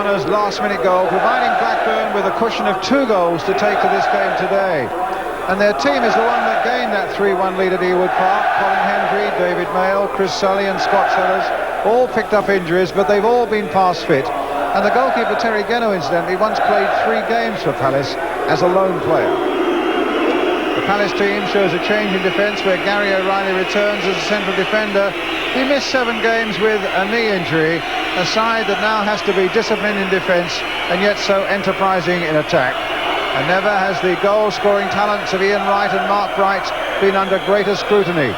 Garner's last-minute goal, providing Blackburn with a cushion of 2 goals to take to this game today. And their team is the one that gained that 3-1 lead at Ewood Park. Colin Hendry, David Mayle, Chris Sully and Scott Sellers all picked up injuries, but they've all been past fit. And the goalkeeper, Terry Geno, incidentally, once played 3 games for Palace as a lone player. The Palace team shows a change in defence where Gary O'Reilly returns as a central defender. He missed 7 games with a knee injury, a side that now has to be disciplined in defence and yet so enterprising in attack. And never has the goal-scoring talents of Ian Wright and Mark Wright been under greater scrutiny.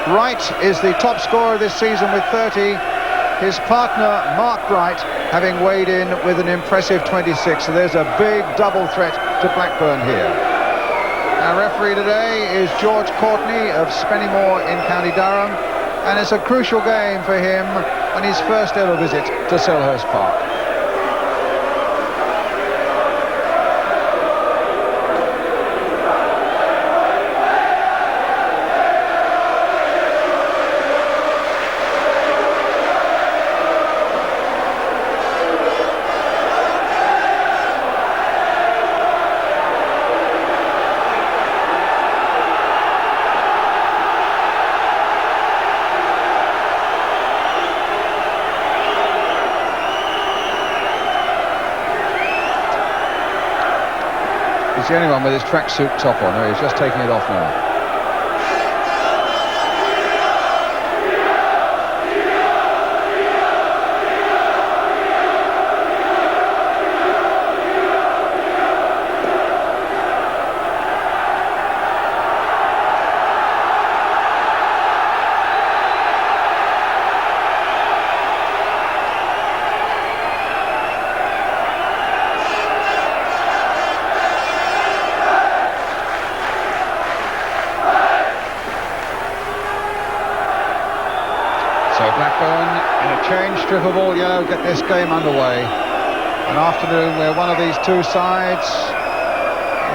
Wright is the top scorer this season with 30. His partner, Mark Wright, having weighed in with an impressive 26. So there's a big double threat to Blackburn here. Our referee today is George Courtney of Spennymoor in County Durham, and it's a crucial game for him on his first ever visit to Selhurst Park. He's the only one with his tracksuit top on. He's just taking it off now. Blackburn, in a change strip of all yellow, get this game underway. An afternoon where one of these two sides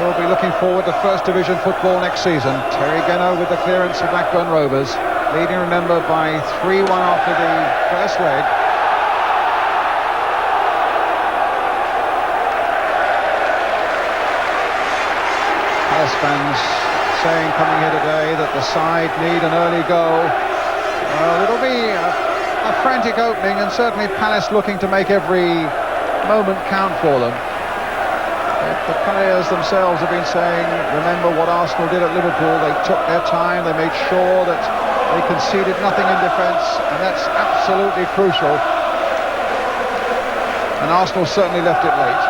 will be looking forward to First Division football next season. Terry Geno with the clearance of Blackburn Rovers, leading, remember, by 3-1 after the first leg. Palace fans saying, coming here today, that the side need an early goal. Well, it'll be a frantic opening, and certainly Palace looking to make every moment count for them. But the players themselves have been saying, remember what Arsenal did at Liverpool. They took their time, they made sure that they conceded nothing in defence, and that's absolutely crucial. And Arsenal certainly left it late.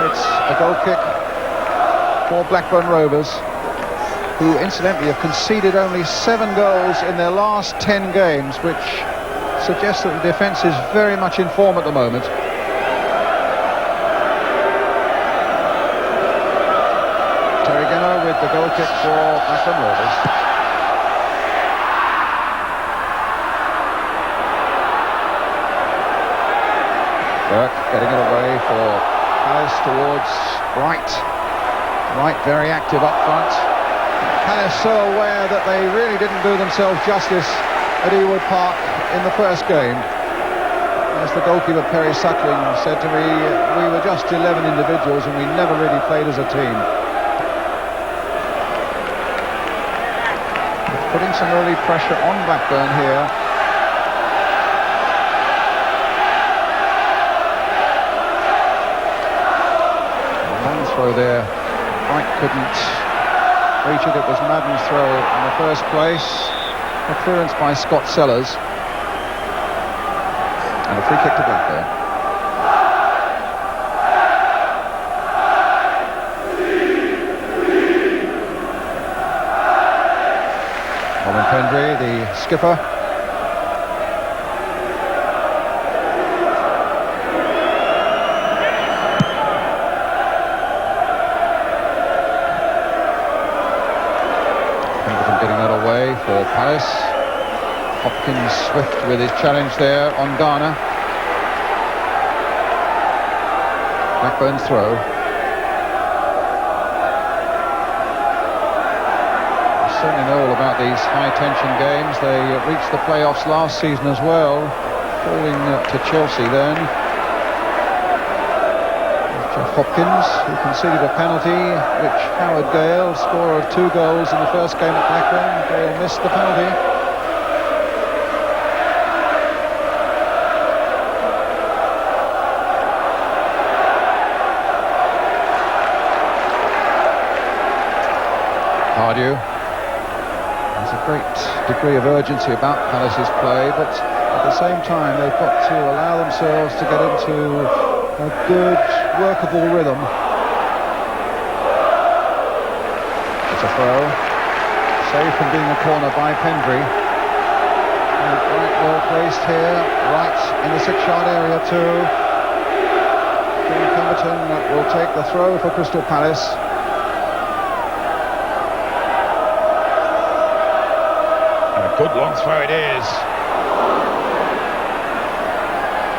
It's a goal kick for Blackburn Rovers, who incidentally have conceded only 7 goals in their last 10 games, which suggests that the defence is very much in form at the moment. Terry Geno with the goal kick for Blackburn Rovers. Burke getting it away for Palace towards Wright. Wright very active up front. Palace so aware that they really didn't do themselves justice at Ewood Park in the first game. As the goalkeeper Perry Suckling said to me, we were just 11 individuals and we never really played as a team. Putting some early pressure on Blackburn here. A long throw there. Wright couldn't reach it. It was Madden's throw in the first place. A clearance by Scott Sellers. And a free kick to Blackburn. Colin Pendry, the skipper. For Palace. Hopkins swift with his challenge there on Garner. Blackburn's throw. You certainly know all about these high tension games. They reached the playoffs last season as well. falling to Chelsea then. Jeff Hopkins, who conceded a penalty, which Howard Gale, scorer of 2 goals in the first game at Blackburn, Gale missed the penalty. Cardew. There's a great degree of urgency about Palace's play, but at the same time they've got to allow themselves to get into a good, workable rhythm. It's a throw. Saved from being a corner by Pendry. Quite well placed here, right in the 6-yard area too. Pemberton will take the throw for Crystal Palace. Good long throw it is.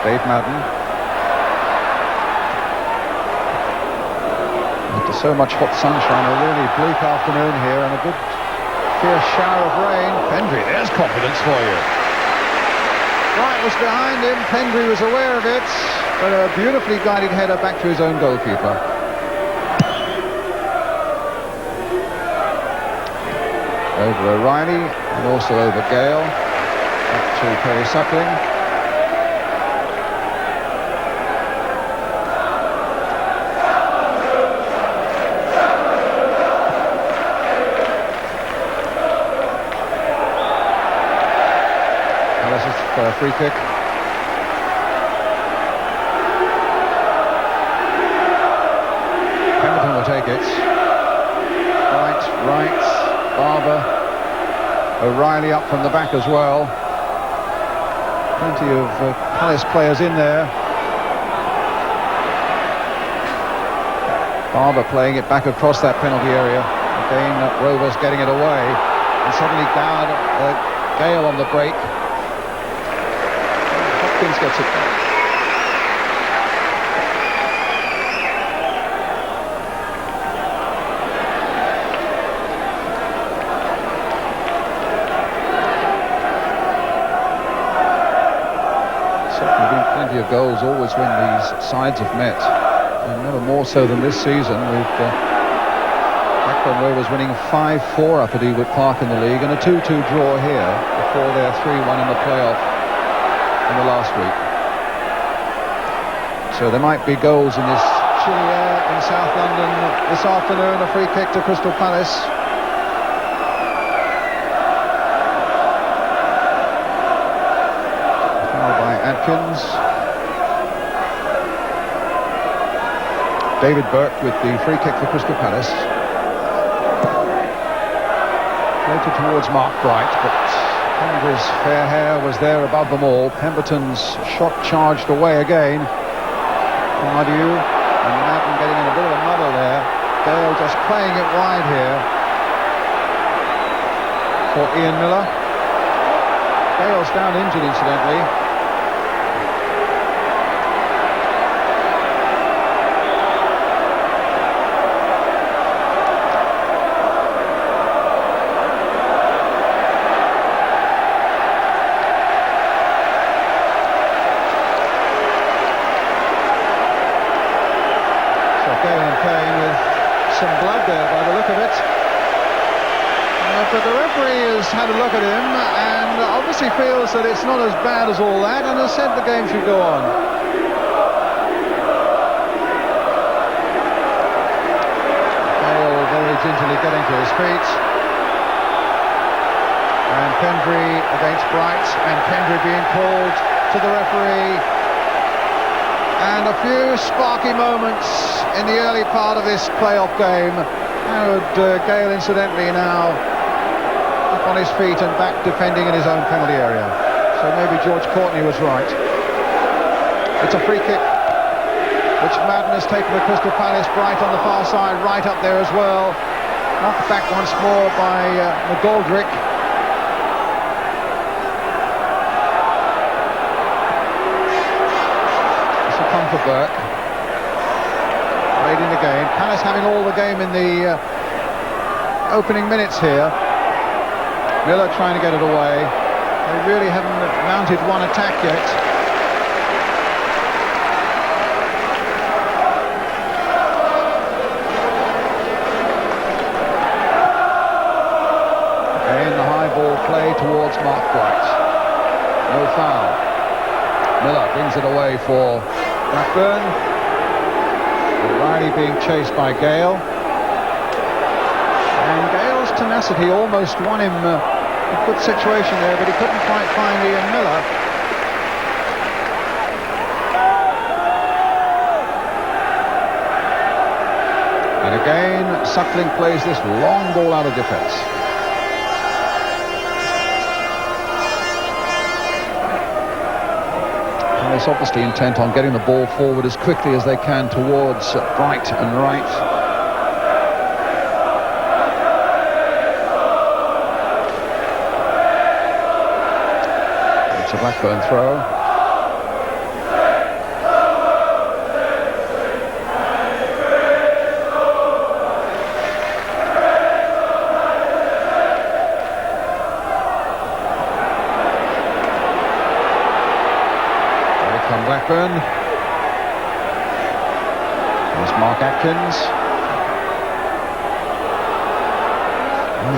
Dave Madden. After so much hot sunshine, a really bleak afternoon here and a good fierce shower of rain. Pendry, there's confidence for you. Wright was behind him, Pendry was aware of it, but a beautifully guided header back to his own goalkeeper. Over O'Reilly and also over Gale. Up to Perry Suckling. Palace's for a free kick. Pemberton will take it. Right. Barber, O'Reilly up from the back as well. Plenty of Palace players in there. Barber playing it back across that penalty area. Again, Rovers getting it away. And suddenly Gale on the break. Hopkins gets it back. Plenty of goals always when these sides have met, and never more so than this season, with Blackburn Rovers winning 5-4 up at Ewood Park in the league and a 2-2 draw here before their 3-1 in the playoff in the last week. So there might be goals in this chilly air in South London this afternoon. A free kick to Crystal Palace. Foul by Atkins. David Burke with the free kick for Crystal Palace. Floated towards Mark Bright, but Pendry's fair hair was there above them all. Pemberton's shot charged away again. Cardew and Madden getting in a bit of a muddle there. Gale just playing it wide here for Ian Miller. Gale's down injured, incidentally. Some blood there by the look of it, but the referee has had a look at him and obviously feels that it's not as bad as all that and has said the game should go on. Gale very gingerly getting to his feet, and Pendry against Bright, and Pendry being called to the referee, and a few sparky moments in the early part of this playoff game. Howard Gale incidentally now up on his feet and back defending in his own penalty area. So maybe George Courtney was right. It's a free kick which Madden has taken to Crystal Palace. Bright on the far side, right up there as well. Knocked back once more by McGoldrick. It's a come for Burke. In the game. Palace having all the game in the opening minutes here. Miller trying to get it away. They really haven't mounted one attack yet. brings it away for Blackburn. O'Reilly being chased by Gale. And Gale's tenacity almost won him a good situation there, but he couldn't quite find Ian Miller. And again, Suckling plays this long ball out of defence. Palace obviously intent on getting the ball forward as quickly as they can towards Bright and Wright. It's a Blackburn throw. Blackburn. There's Mark Atkins. And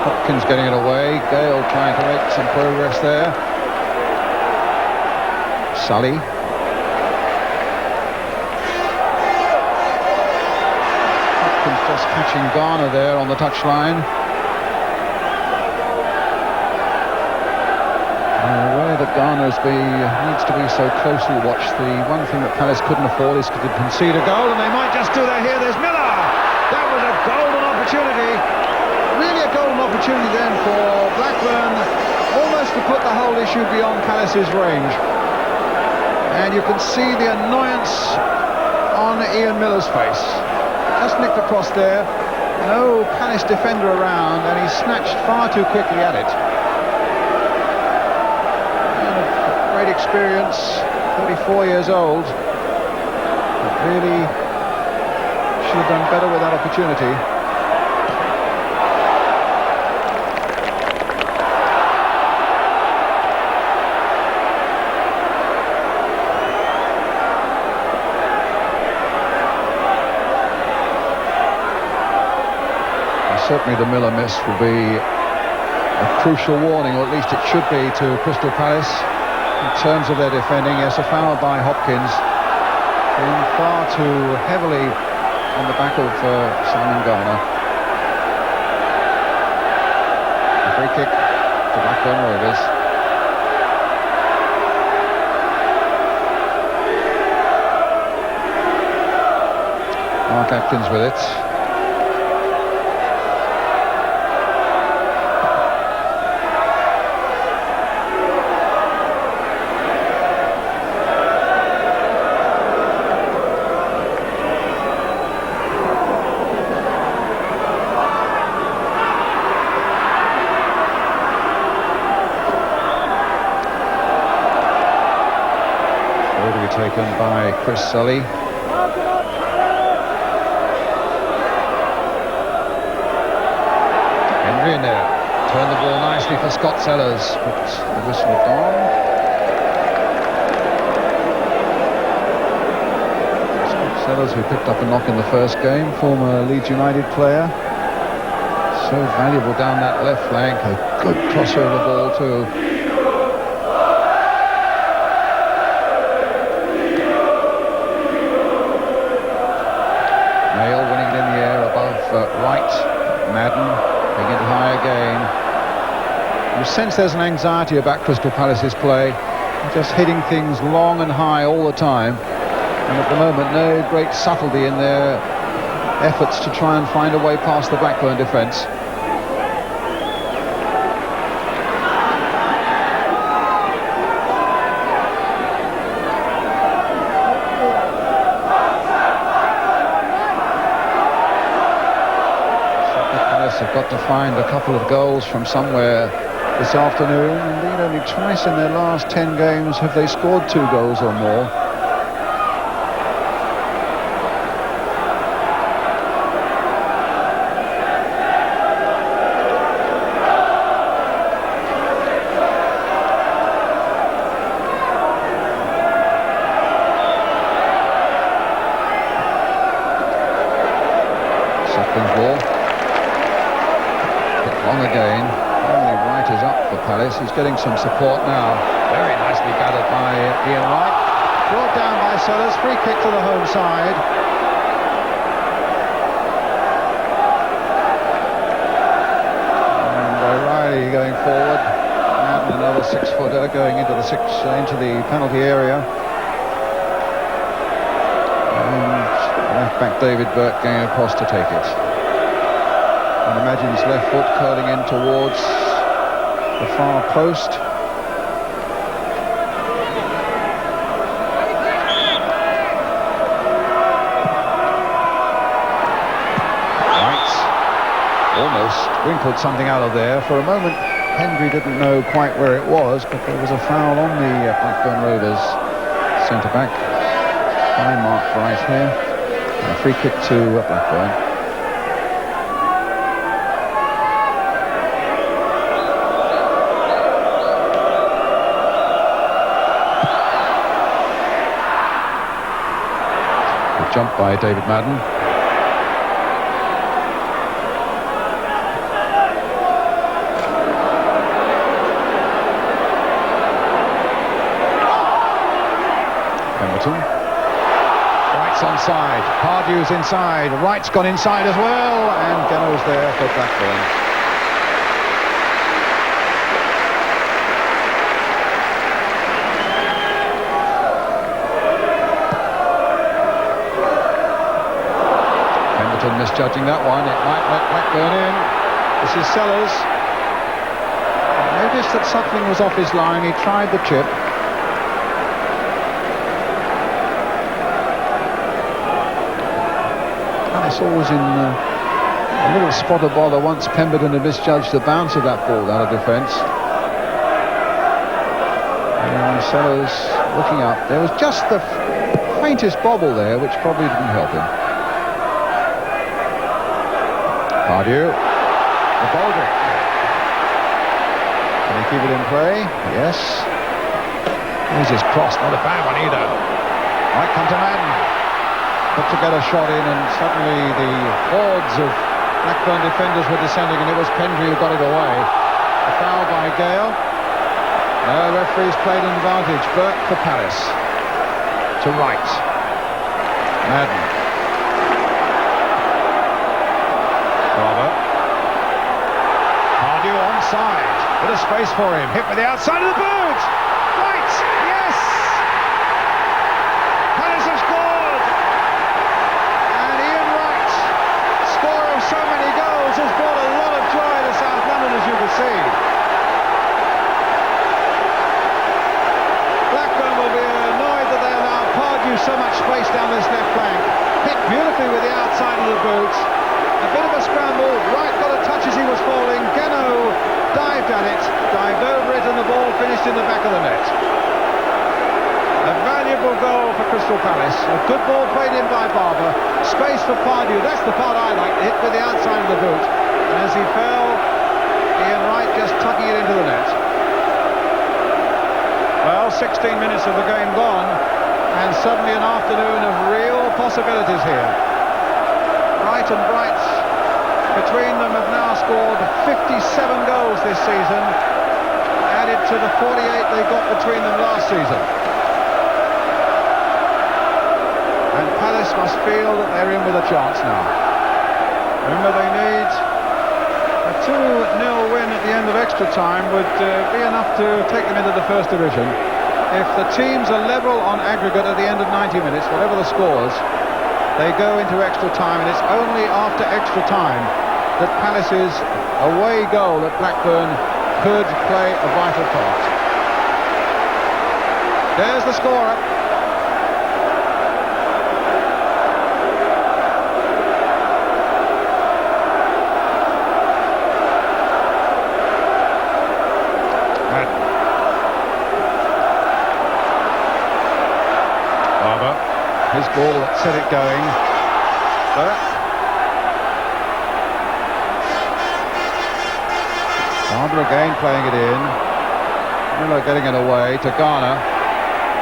Hopkins getting it away. Gale trying to make some progress there. Sully. Hopkins just catching Garner there on the touchline. That Garner needs to be so closely watched. The one thing that Palace couldn't afford is to concede a goal, and they might just do that here. There's Miller. That was a golden opportunity. Really a golden opportunity then for Blackburn, almost to put the whole issue beyond Palace's range. And you can see the annoyance on Ian Miller's face. Just nicked across there. No Palace defender around, and he snatched far too quickly at it. Experience, 34 years old, but really should have done better with that opportunity. And certainly the Miller miss will be a crucial warning, or at least it should be, to Crystal Palace. In terms of their defending, yes, a foul by Hopkins, being far too heavily on the back of Simon Garner. A free kick to Blackburn Rovers. Mark Atkins with it. Taken by Chris Sully. Henry in there. Turned the ball nicely for Scott Sellers, but the whistle gone. Scott Sellers, who picked up a knock in the first game, former Leeds United player. So valuable down that left flank. A good crossover ball too. Right, Madden, taking it high again. You sense there's an anxiety about Crystal Palace's play. They're just hitting things long and high all the time. And at the moment, no great subtlety in their efforts to try and find a way past the Blackburn defence. Have got to find a couple of goals from somewhere this afternoon. Indeed, only twice in their last 10 games have they scored 2 goals or more. Suckling's ball. Long again. Only Wright is up for Palace. He's getting some support now. Very nicely gathered by Ian Wright. Brought down by Sellers, free kick to the home side. And O'Reilly going forward. And another 6-footer going into the penalty area. And left back David Burke going across to take it. And imagine his left foot curling in towards the far post. Almost winkled something out of there. For a moment, Hendry didn't know quite where it was, but there was a foul on the Blackburn Rovers centre-back. Fine mark right here. And a free kick to Blackburn. Good jump by David Madden. Wright's onside, Pardew's inside, Wright's gone inside as well, and Gano's there for Blackburn. Pemberton misjudging that one, it might let Blackburn in. This is Sellers. Noticed that Suckling was off his line, he tried the chip. Always in a little spot of bother once Pemberton had misjudged the bounce of that ball out of defence. And Sellers looking up. There was just the faintest bobble there, which probably didn't help him. Pardew. The Baldrick. Can he keep it in play? Yes. Here's his cross. Not a bad one either. Might come to Madden. But to get a shot in, and suddenly the hordes of Blackburn defenders were descending, and it was Pendry who got it away. A foul by Gale. No, referee's played an advantage. Burke for Palace. To Wright. Madden. Barber. Pardew onside. Bit of space for him. Hit with the outside of the boot. Wright. Yes. Palace have scored. So many goals has brought a lot of joy to South London, as you can see. Blackburn will be annoyed that they allow Pardew so much space down this left flank. Hit beautifully with the outside of the boot. A bit of a scramble. Wright got a touch as he was falling. Gano dived at it, dived over it, and the ball finished in the back of the net. A valuable goal for Crystal Palace. A good ball played in by Barber. Space for Pardew. That's the part I like. Hit with the outside of the boot. And as he fell, Ian Wright just tucking it into the net. Well, 16 minutes of the game gone, and suddenly an afternoon of real possibilities here. Wright and Bright, between them, have now scored 57 goals this season, added to the 48 they got between them last season. And Palace must feel that they're in with a chance now. Remember, they need a 2-0 win at the end of extra time would be enough to take them into the First Division. If the teams are level on aggregate at the end of 90 minutes, whatever the scores, they go into extra time, and it's only after extra time that Palace's away goal at Blackburn could play a vital part. There's the scorer. His ball that set it going. Barber again playing it in. Miller getting it away to Garner.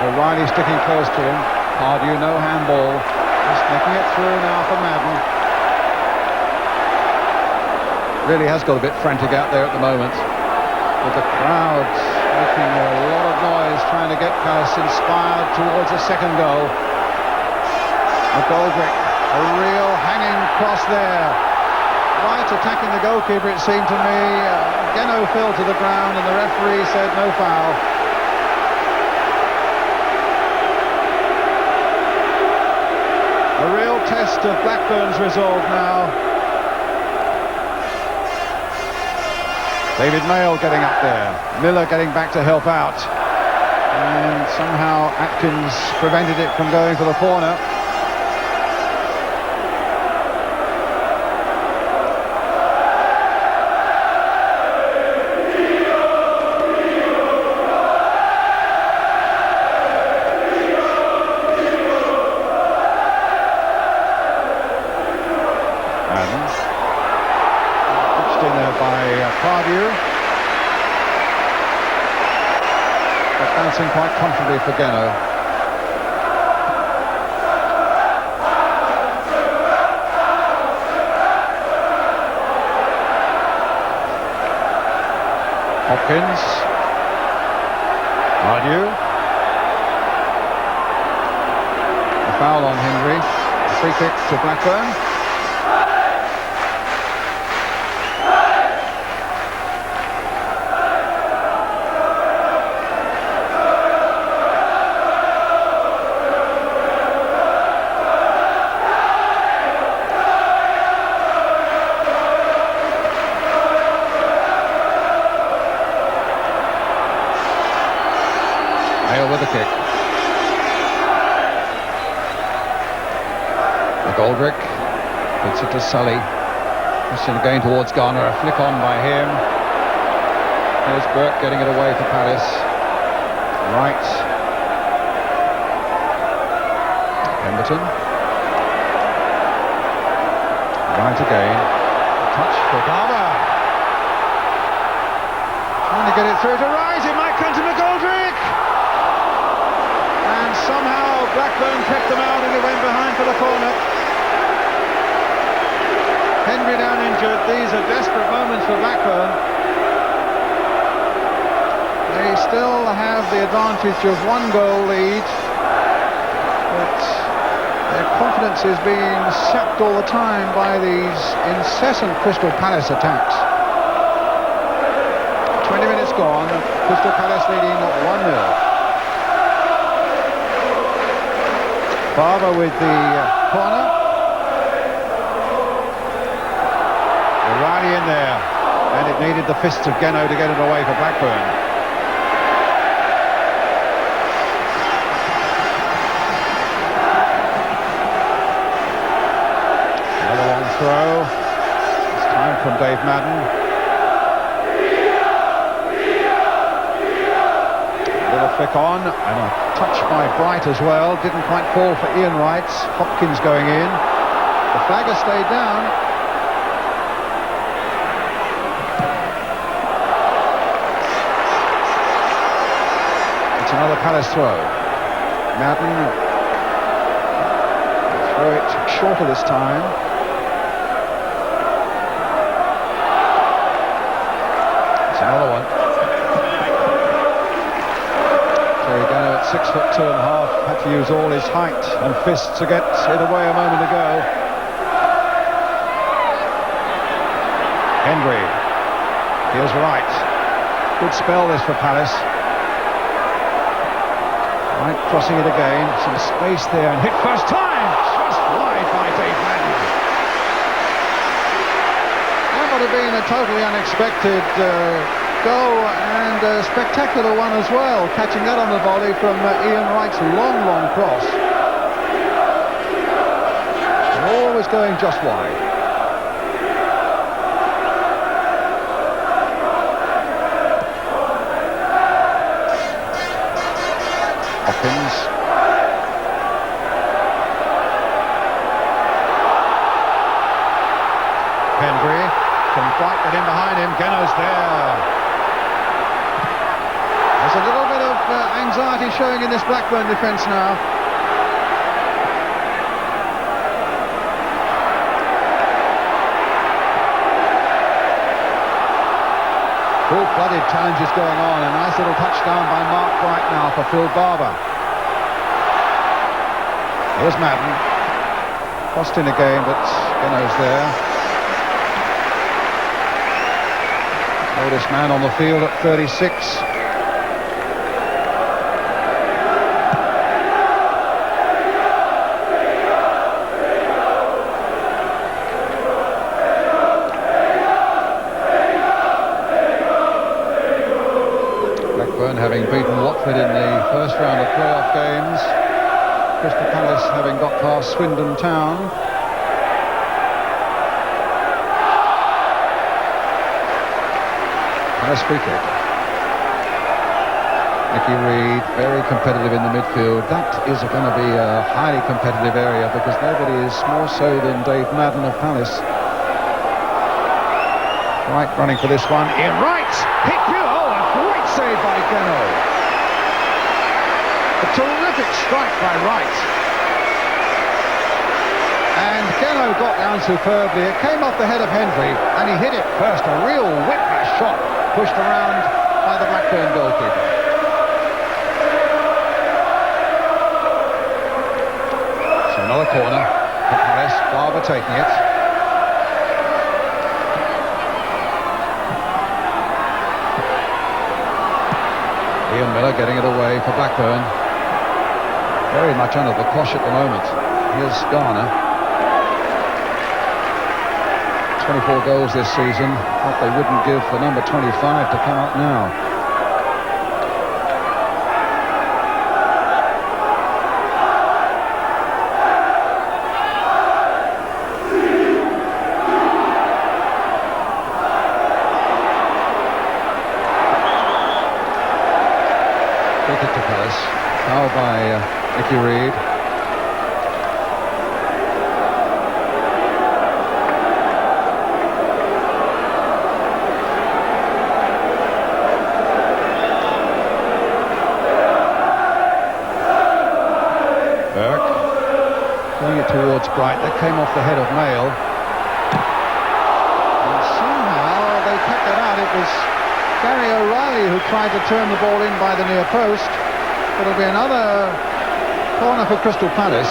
O'Reilly sticking close to him. Pardew, no handball. Just making it through now for Madden. Really has got a bit frantic out there at the moment. with the crowd making a lot of noise, trying to get Palace inspired towards a second goal. McGoldrick, a real hanging cross there. Right attacking the goalkeeper, it seemed to me. Geno fell to the ground and the referee said no foul. A real test of Blackburn's resolve now. David Mail getting up there. Miller getting back to help out. And somehow Atkins prevented it from going for the corner. Bouncing quite comfortably for Geno. Hopkins. Ardew. A foul on Hendry. A free kick to Blackburn. With a kick. McGoldrick puts it to Sully. Question again towards Garner. A flick on by him. Here's Burke getting it away for Palace. Right. Pemberton. Right again. A touch for Barber. Trying to get it through to Rise. It might come to McGoldrick. Somehow Blackburn kept them out and it went behind for the corner. Hendry down injured. These are desperate moments for Blackburn. They still have the advantage of 1 goal lead, but their confidence is being sapped all the time by these incessant Crystal Palace attacks. 20 minutes gone, Crystal Palace leading 1-0. Barber with the corner. O'Reilly in there. And it needed the fists of Geno to get it away for Blackburn. Another long throw. This time from Dave Madden. Flick on, and a touch by Bright as well. Didn't quite fall for Ian Wright. Hopkins going in. The flag has stayed down. It's another Palace throw. Madden throw it shorter this time. It's another one. 6'2.5", had to use all his height and fists to get it away a moment ago. Hendry. Here's Wright. Good spell this for Palace. Wright crossing it again. Some space there and hit first time. Just wide by Dave Madden. That would have been a totally unexpected goal and a spectacular one as well, catching that on the volley from Ian Wright's long cross. Always going just wide. Hopkins. Hendry can quite get in behind him. Geno's there. There's a little bit of anxiety showing in this Blackburn defence now. Full-blooded big challenges going on. A nice little touchdown by Mark Bright now for Phil Barber. Here's Madden. Lost in a game, but Geno's there. Oldest man on the field at 36. Blackburn having beaten Watford in the first round of playoff games. Crystal Palace having got past Swindon Town. Palace free kick. Nicky Reed, very competitive in the midfield. That is going to be a highly competitive area because nobody is more so than Dave Madden of Palace. Wright running for this one. In right! Hit you! Oh, a great save by Geno. A terrific strike by Wright. And Geno got down superbly. It came off the head of Hendry and he hit it first. A real whiplash shot pushed around by the Blackburn goalkeeper. So another corner for Palace. Barber taking it. Ian Miller getting it away for Blackburn. Very much under the cosh at the moment. Here's Garner. 24 goals this season. What they wouldn't give for number 25 to come up now. Kick it to Palace. Foul by Nicky Reed. Burke pulling it towards Bright. That came off the head of Mail. And somehow they kept it out. It was Gary O'Reilly who tried to turn the ball in by the near post. It'll be another corner for Crystal Palace.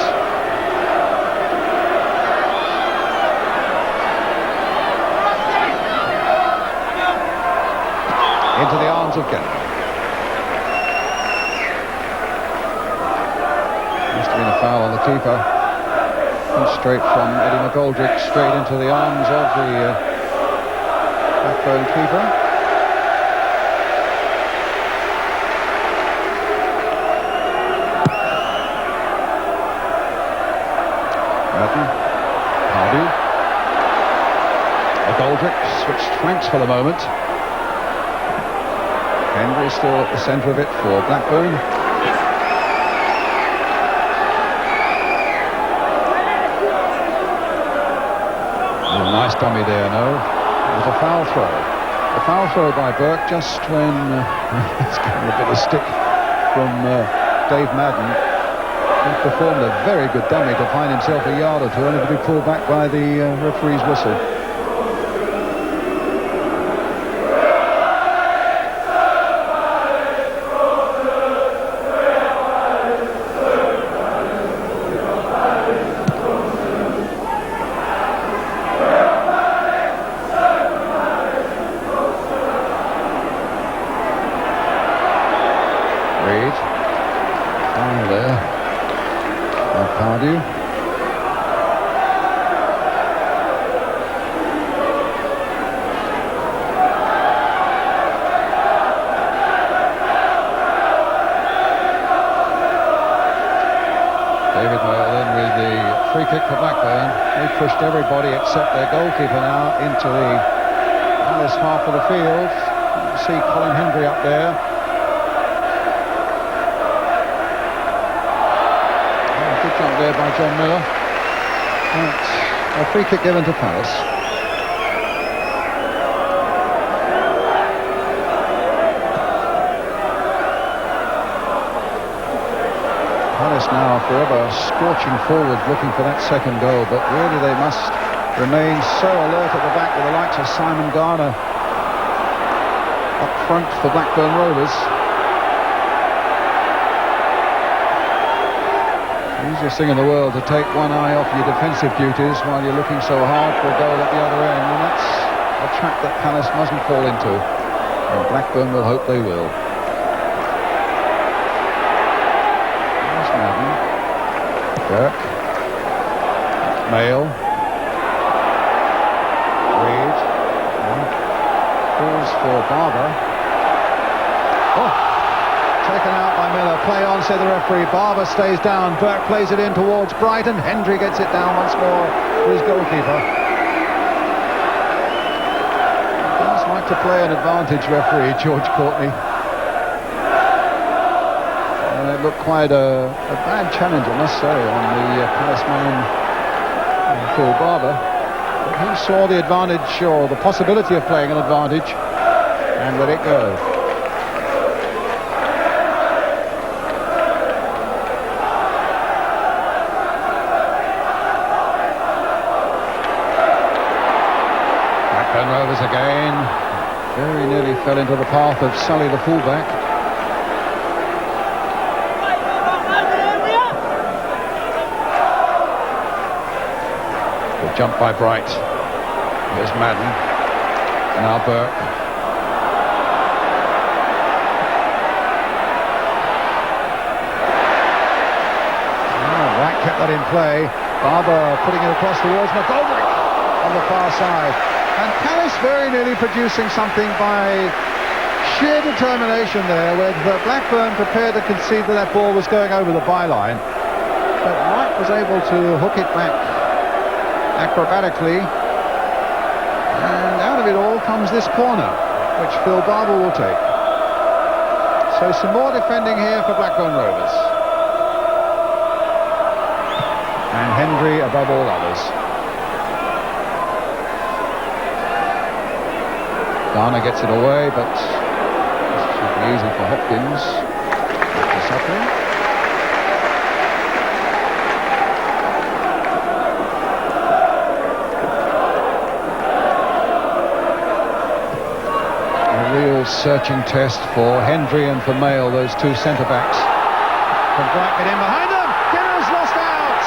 Into the arms of Geno. Must have been a foul on the keeper. And straight from Eddie McGoldrick straight into the arms of the Blackburn keeper. Hardy. McGoldrick switched flanks for the moment. Hendry still at the centre of it for Blackburn. Oh, nice dummy there, no. It was a foul throw. A foul throw by Burke just when he's getting a bit of stick from Dave Madden. He performed a very good dummy to find himself a yard or two, only to be pulled back by the referee's whistle. Reed. Foul there. Pardew. David Mail then with the free kick for Blackburn. They pushed everybody except their goalkeeper now into the Palace half of the field. You see Colin Hendry up there. Good jump there by John Miller. And a free kick given to Palace. Palace now forever scorching forward looking for that second goal, but really they must remain so alert at the back with the likes of Simon Garner up front for Blackburn Rovers. Easiest thing in the world to take one eye off your defensive duties while you're looking so hard for a goal at the other end, and that's a trap that Palace mustn't fall into, and Blackburn will hope they will. There's Madden, Burke, Mail, Reed, calls for Barber. Oh, taken out by Miller. Play on, said the referee. Barber stays down. Burke plays it in towards Brighton. Hendry gets it down once more to his goalkeeper. He does like to play an advantage, referee George Courtney. And it looked quite a bad challenge, I must say, on the Palace man, Phil Barber. But he saw the advantage, or the possibility of playing an advantage, and let it go. Rovers again, very nearly fell into the path of Sully the fullback. Good jump by Bright. Here's Madden. Now Burke. White kept that in play. Barber putting it across towards McGoldrick on the far side. And Palace very nearly producing something by sheer determination there, with Blackburn prepared to concede that that ball was going over the byline. But Wright was able to hook it back acrobatically. And out of it all comes this corner, which Phil Barber will take. So some more defending here for Blackburn Rovers. And Hendry above all others. Garner gets it away, but this should be easy for Hopkins. A real searching test for Hendry and for Mail, those two centre-backs. Can Bright get in behind them? Dinner's lost out!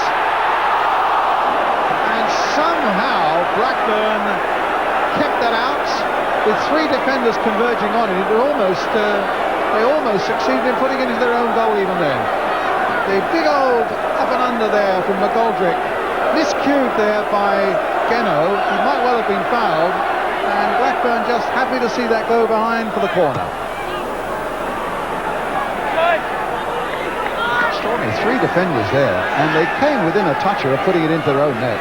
And somehow Blackburn kept that out. With three defenders converging on it, they almost succeeded in putting it into their own goal even then. The big old up and under there from McGoldrick, miscued there by Geno. He might well have been fouled, and Blackburn just happy to see that go behind for the corner. Extraordinary, three defenders there, and they came within a toucher of putting it into their own net.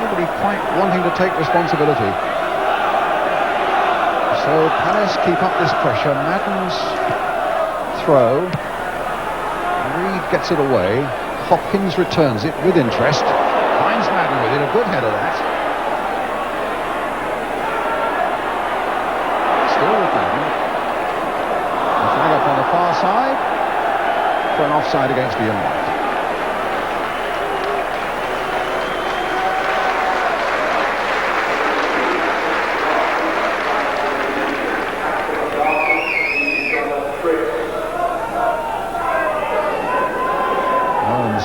Nobody quite wanting to take responsibility. So Palace keep up this pressure. Madden's throw. Reed gets it away. Hopkins returns it with interest. Finds Madden with it. A good header that. Still with Madden. The flag up on the far side for an offside against the White.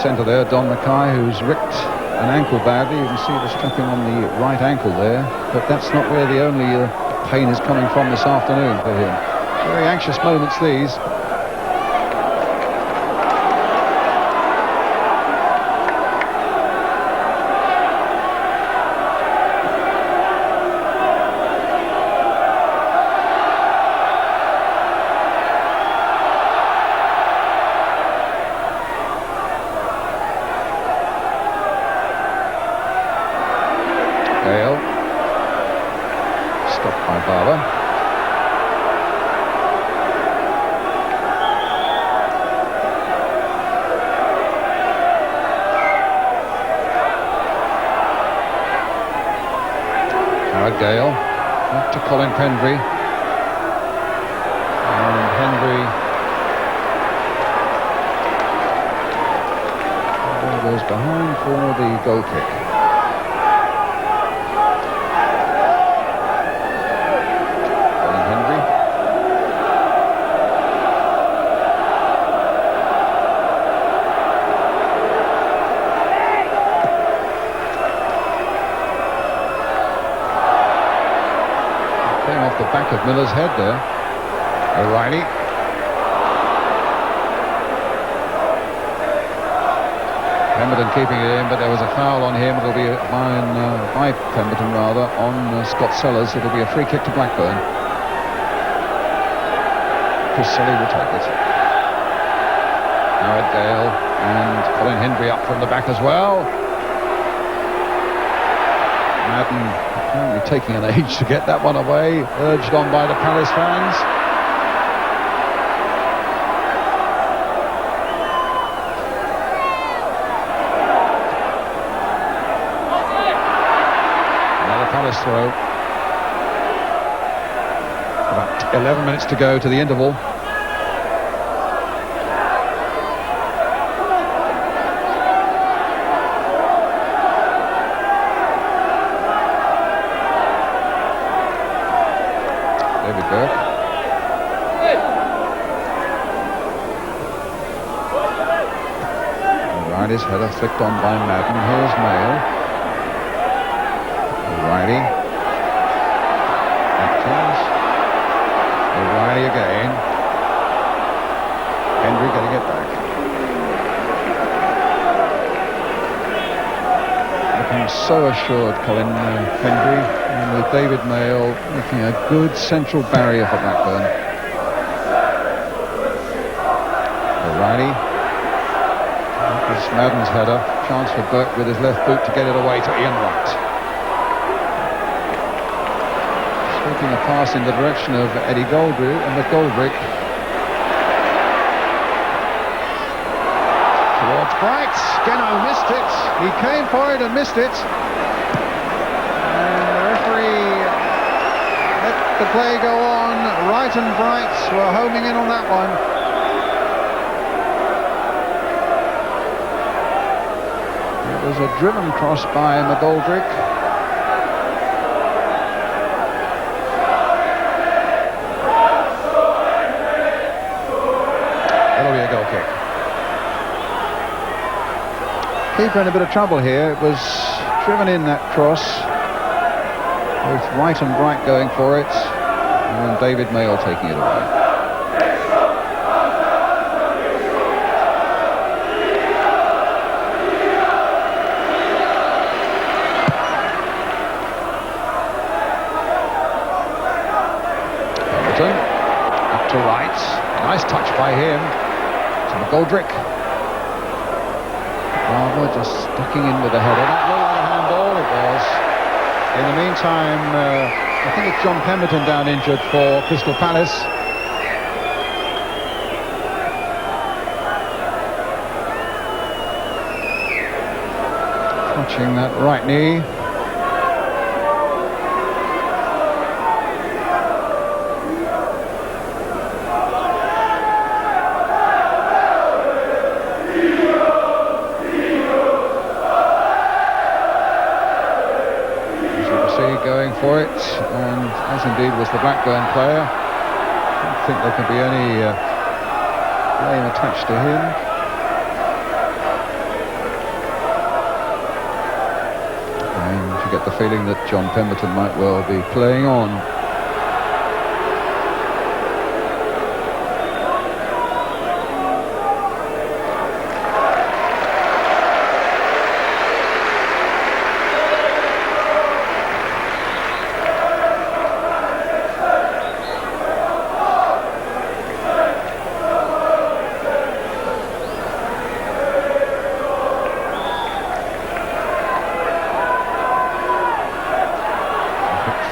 Centre there, Don Mackay, who's ripped an ankle badly. You can see the strapping on the right ankle there, but that's not where the only pain is coming from this afternoon for him. Very anxious moments these. Stopped by Barber. Gale, back to Colin Pendry, and Hendry goes behind for the goal kick. back of Miller's head there. O'Reilly. Pemberton keeping it in, but there was a foul on him. It'll be by Pemberton rather, on Scott Sellers. It'll be a free kick to Blackburn. Chris Sully will take it. Howard Gale and Colin Hendry up from the back as well. Madden apparently taking an age to get that one away, urged on by the Palace fans. Another Palace throw. About 11 minutes to go to the interval. His header flicked on by Madden. Here's Mayle. O'Reilly. Atkins. O'Reilly again. Hendry getting it back. Looking so assured, Colin Hendry, and with David Mayle making a good central barrier for Blackburn. O'Reilly. Madden's header, chance for Burke with his left boot to get it away to Ian Wright. Sweeping a pass in the direction of Eddie Goldrick and McGoldrick. Towards Bright. Geno missed it. He came for it and missed it. And the referee let the play go on. Wright and Bright were homing in on that one. It was a driven cross by McGoldrick. That'll be a goal kick. Keeper in a bit of trouble here. It was driven in, that cross. Both Wright and Bright going for it, and David Mayle taking it away. Up to Wright. Nice touch by him. To McGoldrick. Barber just ducking in with the header. That looked like a handball. It was. In the meantime, I think it's John Pemberton down injured for Crystal Palace. Touching that right knee. Going for it, and as indeed was the Blackburn player. I don't think there can be any blame attached to him. And you get the feeling that John Pemberton might well be playing on.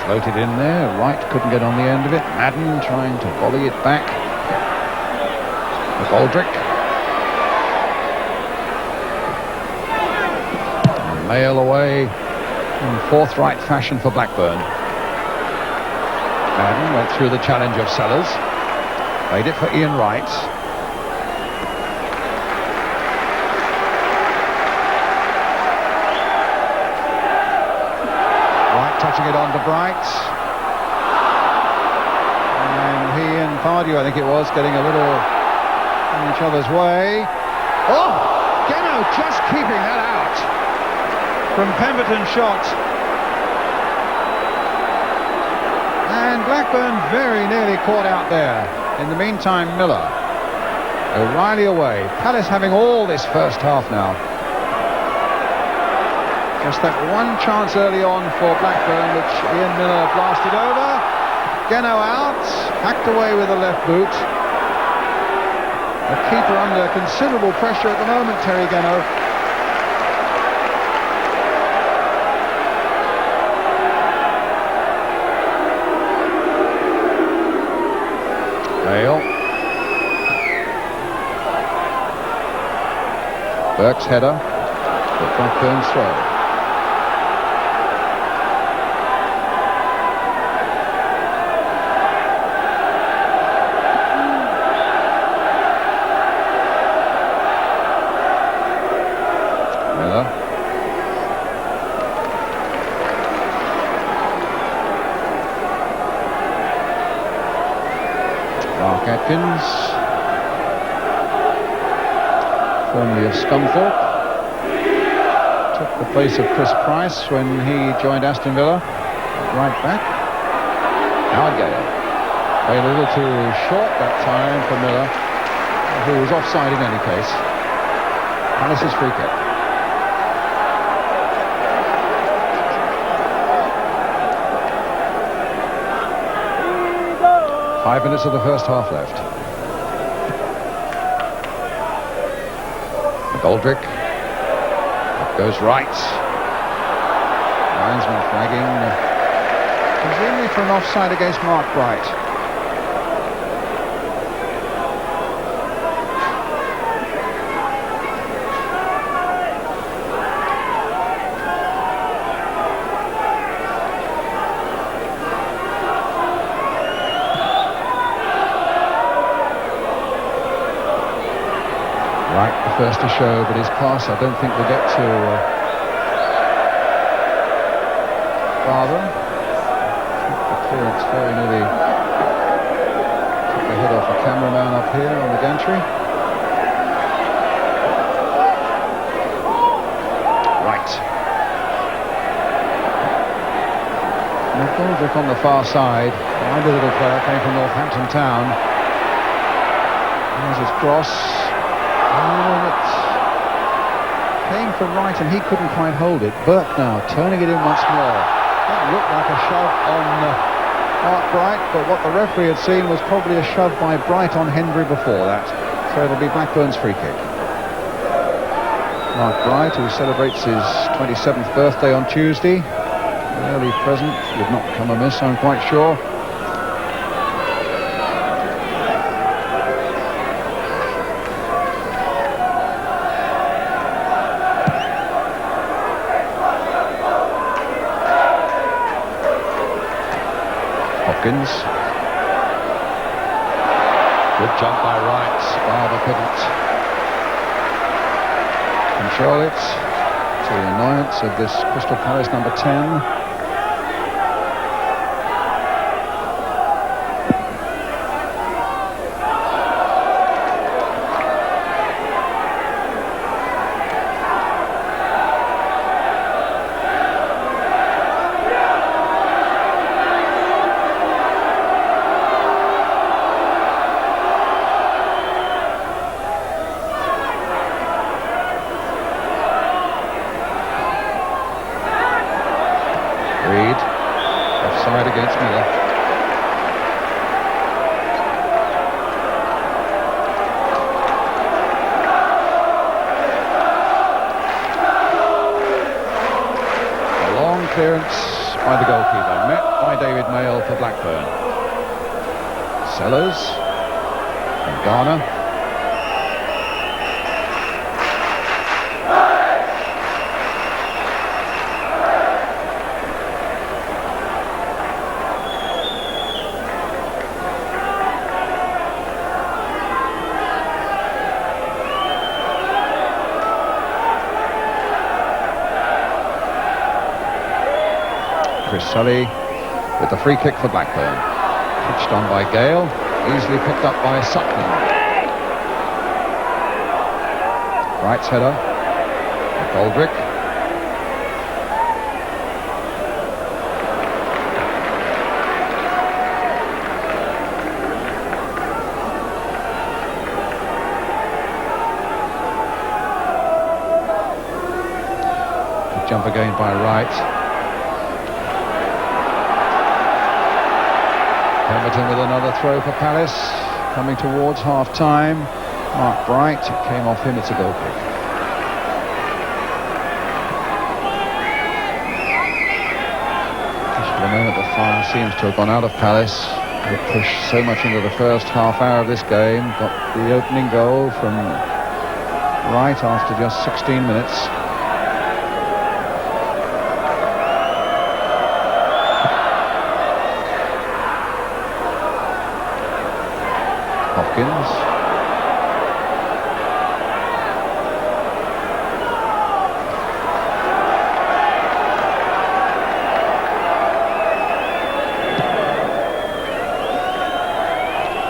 Floated in there. Wright couldn't get on the end of it. Madden trying to volley it back. McGoldrick. Mayle away in forthright fashion for Blackburn. Madden went through the challenge of Sellers. Played it for Ian Wright. Touching it on to Bright. And he and Pardew, I think it was, getting a little in each other's way. Oh! Geno just keeping that out from Pemberton's shot. And Blackburn very nearly caught out there. In the meantime, Miller. O'Reilly away. Palace having all this first half now. Just that one chance early on for Blackburn, which Ian Miller blasted over. Geno out, hacked away with the left boot. The keeper under considerable pressure at the moment, Terry Geno. Bale. Burke's header, but Blackburn's throw. Atkins, formerly of Scunthorpe, took the place of Chris Price when he joined Aston Villa, right back. Now Gale, played a little too short that time for Miller, who was offside in any case. Palace's free kick. Five minutes of the first half left. McGoldrick. It goes right. Linesman flagging. Presumably for an offside against Mark Bright. First to show, but his pass I don't think will get to Barber. The clearance very nearly took the head off the cameraman up here on the gantry. Right. McGoldrick on the far side. Another little player came from Northampton Town. There's his cross. It came from right and he couldn't quite hold it. Burke now turning it in once more. That looked like a shove on Mark Bright, but what the referee had seen was probably a shove by Bright on Hendry before that. So it'll be Blackburn's free kick. Mark Bright, who celebrates his 27th birthday on Tuesday. An early present would not come amiss, I'm quite sure. Hopkins. Good jump by Wright. Barber couldn't control it, to the annoyance of this Crystal Palace number 10. Against Miller. A long clearance by the goalkeeper, met by David Mail for Blackburn. Sellers and Garner. Chris Sully with the free kick for Blackburn. Pitched on by Gale, easily picked up by Sutton. Wright's header. McGoldrick. jump again by Wright. Pemberton with another throw for Palace, coming towards half-time. Mark Bright, it came off him, it's a goal kick. Just for the moment, the fire seems to have gone out of Palace. They pushed so much into the first half hour of this game, got the opening goal from Wright after just 16 minutes. Hopkins.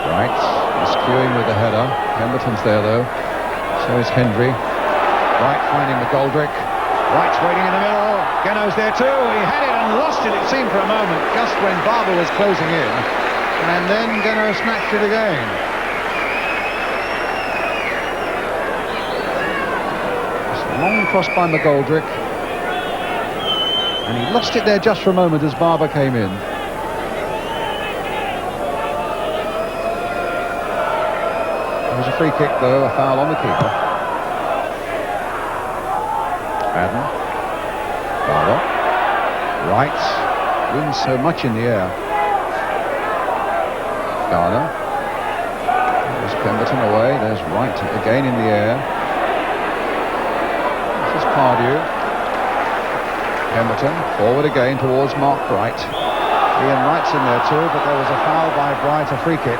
Wright is queuing with the header. Pemberton's there though. So is Hendry. Wright finding McGoldrick. Wright's waiting in the middle. Geno's there too. He had it and lost it, it seemed, for a moment, just when Barber was closing in. And then Geno snatched it again. Long cross by McGoldrick, and he lost it there just for a moment as Barber came in. There was a free kick though, a foul on the keeper. Madden, Barber, Wright wins so much in the air. Garner, there's Pemberton away, there's Wright again in the air. Pardew. Pemberton forward again towards Mark Bright. Ian Wright's in there too, but there was a foul by Bright, a free kick.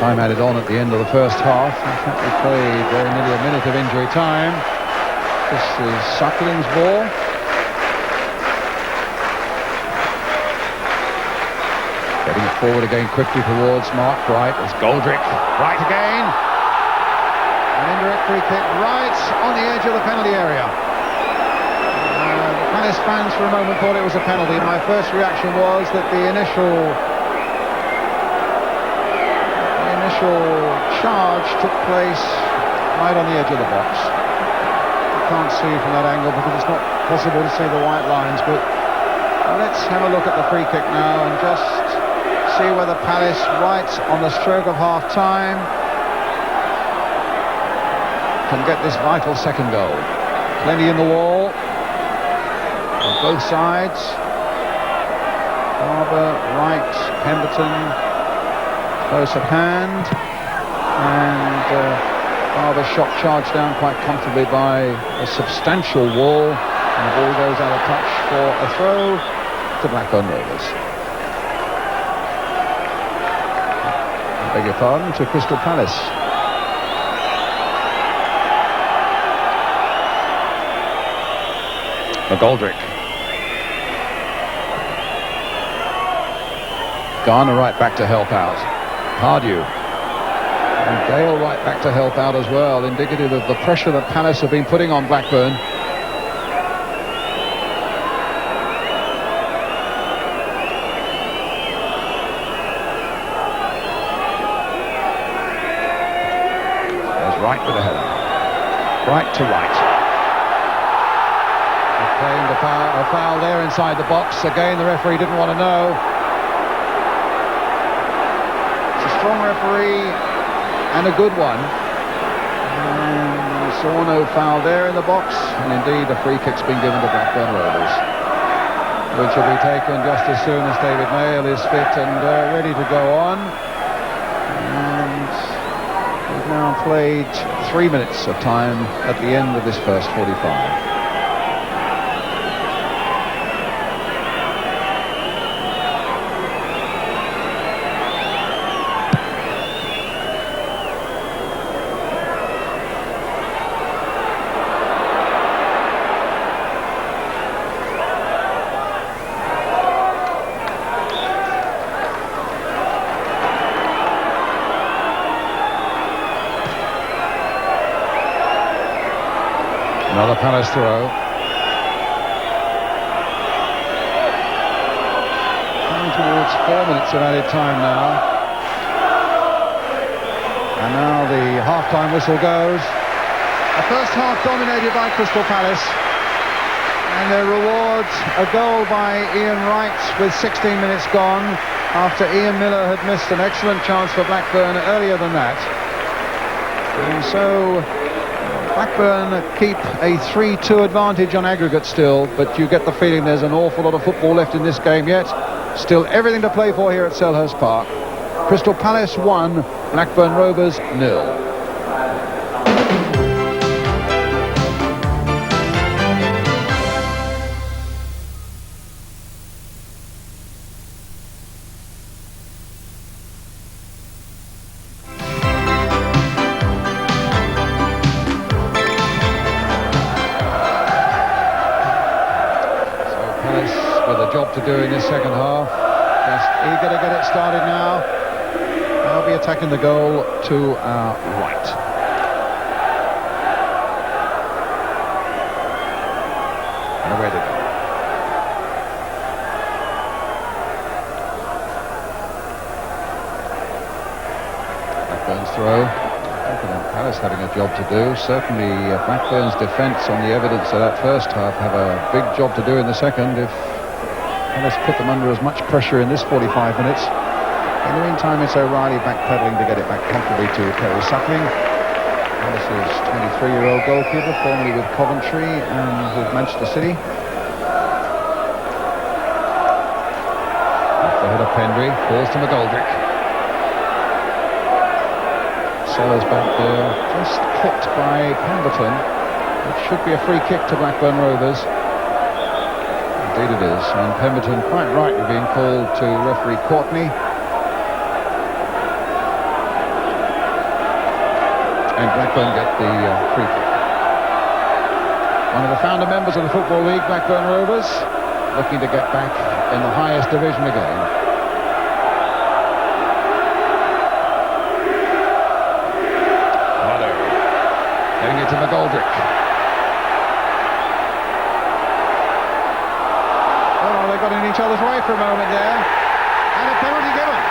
Time added on at the end of the first half. In fact, we played nearly a minute of injury time. This is Suckling's ball. Getting forward again quickly towards Mark Bright. There's Goldrick. Bright again. An indirect free kick right on the edge of the penalty area. The Palace fans for a moment thought it was a penalty. My first reaction was that the initial charge took place right on the edge of the box. You can't see from that angle because it's not possible to see the white lines, but let's have a look at the free kick now and just see whether Palace, right on the stroke of half-time, can get this vital second goal. Plenty in the wall on both sides. Barber, Wright, Pemberton close at hand, and Barber's shot charged down quite comfortably by a substantial wall, and the ball goes out of touch for a throw to Blackburn Rovers. I beg your pardon, to Crystal Palace. McGoldrick. Garner right back to help out. Pardew. And Gale right back to help out as well, indicative of the pressure that Palace have been putting on Blackburn. There's Wright with a header. Right to right. They're playing a foul there inside the box. Again, the referee didn't want to know. Strong referee and a good one, and we saw no foul there in the box, and indeed a free kick's been given to Blackburn Rovers, which will be taken just as soon as David Mayle is fit and ready to go on. And we've now played 3 minutes of time at the end of this first 45. Another Palace throw. Coming towards 4 minutes of added time now. And now the half-time whistle goes. The first half dominated by Crystal Palace. And their rewards a goal by Ian Wright with 16 minutes gone, after Ian Miller had missed an excellent chance for Blackburn earlier than that. And so Blackburn keep a 3-2 advantage on aggregate still, but you get the feeling there's an awful lot of football left in this game yet. Still everything to play for here at Selhurst Park. Crystal Palace 1, Blackburn Rovers 0. To do in this second half, just eager to get it started now. They'll be attacking the goal to our right. And away they go. Blackburn's throw. Palace having a job to do. Certainly Blackburn's defence on the evidence of that first half have a big job to do in the second if Palace put them under as much pressure in this 45 minutes. In the meantime, it's O'Reilly backpedaling to get it back comfortably to Terry Suckling. Palace's 23-year-old goalkeeper, formerly with Coventry and with Manchester City. Off the head of Pendry, falls to McGoldrick. Sellers back there, just clipped by Pemberton. It should be a free kick to Blackburn Rovers. Indeed it is, and Pemberton quite rightly being called to referee Courtney. And Blackburn get the free kick. One of the founder members of the Football League, Blackburn Rovers, looking to get back in the highest division again. Harder. Getting it to McGoldrick. Got in each other's way for a moment there, and a penalty given.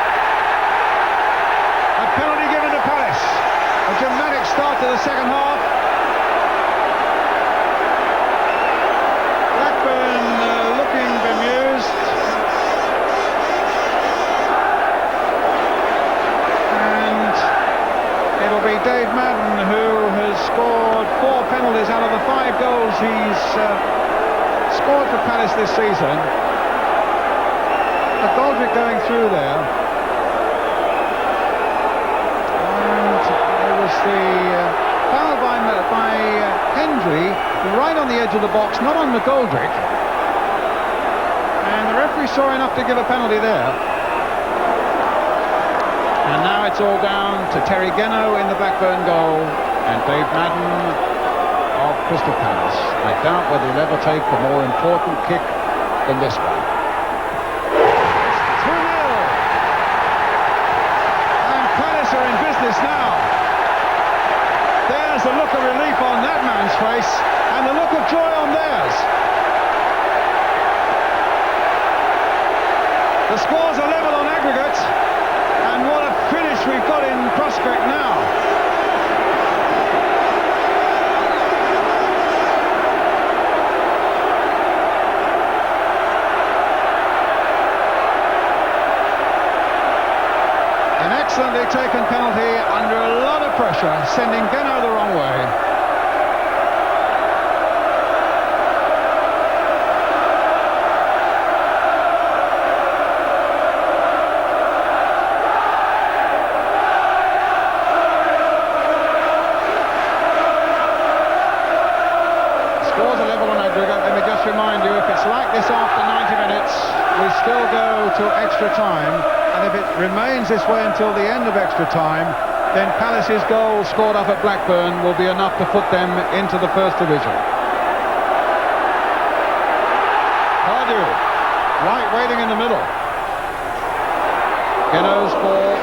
A penalty given to Palace. A dramatic start to the second half. Blackburn looking bemused. And it'll be Dave Madden who has scored 4 penalties out of the 5 goals he's scored for Palace this season. McGoldrick going through there, and there was the foul by Hendry right on the edge of the box, not on McGoldrick, and the referee saw enough to give a penalty there. And now it's all down to Terry Geno in the Blackburn goal and Dave Madden of Crystal Palace. I doubt whether he'll ever take a more important kick than this one. Now there's the look of relief on that man's face and the look of joy on theirs. The scores are level on aggregate, and what a finish we've got in prospect now. Excellently taken penalty under a lot of pressure, sending Geno the wrong way. Scores are level on aggregate. Let me just remind you, if it's like this after 90 minutes, we still go to extra time. And if it remains this way until the end of extra time, then Palace's goal scored up at Blackburn will be enough to put them into the first division. Pardew, Wright waiting in the middle. Geno's ball.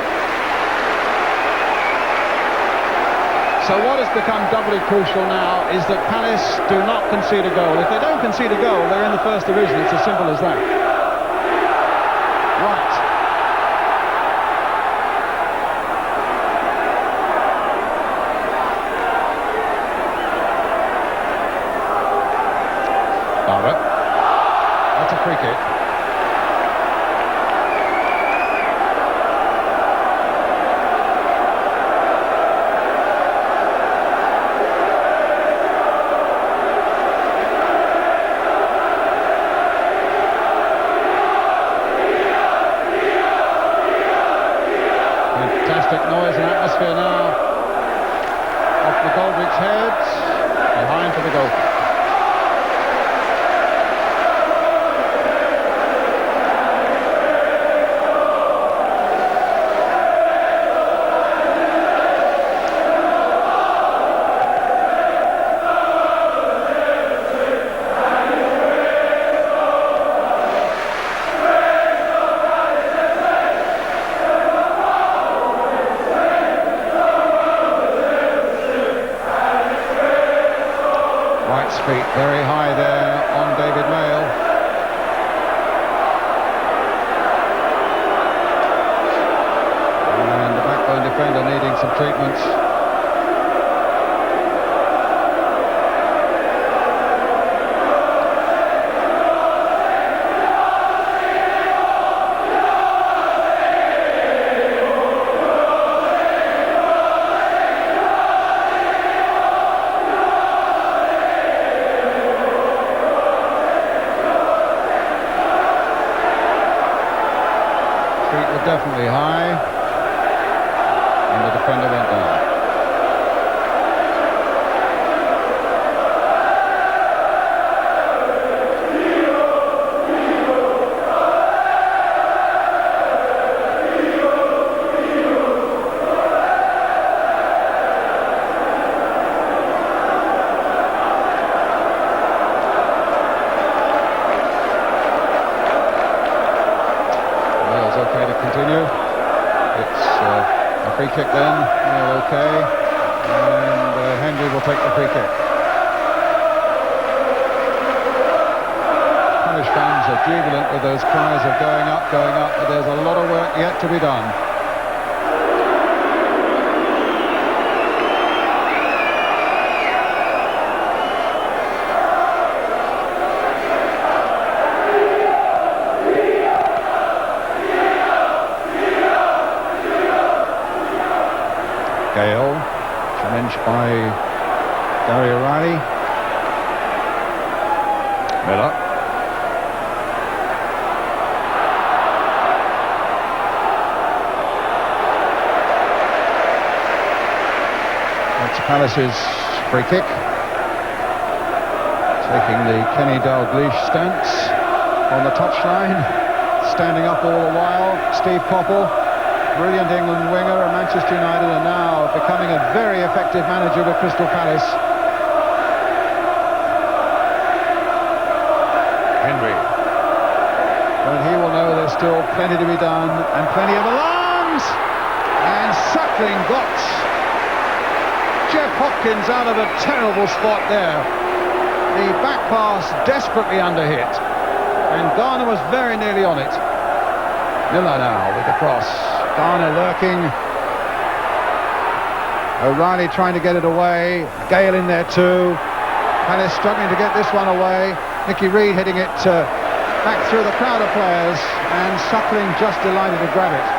So what has become doubly crucial now is that Palace do not concede a goal. If they don't concede a goal, they're in the first division. It's as simple as that. Right. Barrett. That's a free kick. Noise and atmosphere now off the Goldrich heads, behind for the goal. Feet very high there on David Mail. And the Blackburn defender needing some treatment. Definitely high, and the defender went down. Okay to continue. It's a free kick then. Okay, and Henry will take the free kick. Spanish fans are jubilant with those cries of going up, but there's a lot of work yet to be done. Gale, challenged by Gary O'Reilly. Miller. That's Palace's free kick. Taking the Kenny Dalglish stance on the touchline. Standing up all the while, Steve Coppell. Brilliant England winger at Manchester United, and now becoming a very effective manager with Crystal Palace. Henry. But he will know there's still plenty to be done, and plenty of alarms! And Suckling got Jeff Hopkins out of a terrible spot there. The back pass desperately under-hit, and Garner was very nearly on it. Miller now with the cross. Garner lurking. O'Reilly trying to get it away. Gale in there too. Palace struggling to get this one away. Nicky Reid hitting it back through the crowd of players, and Suckling just delighted to grab it.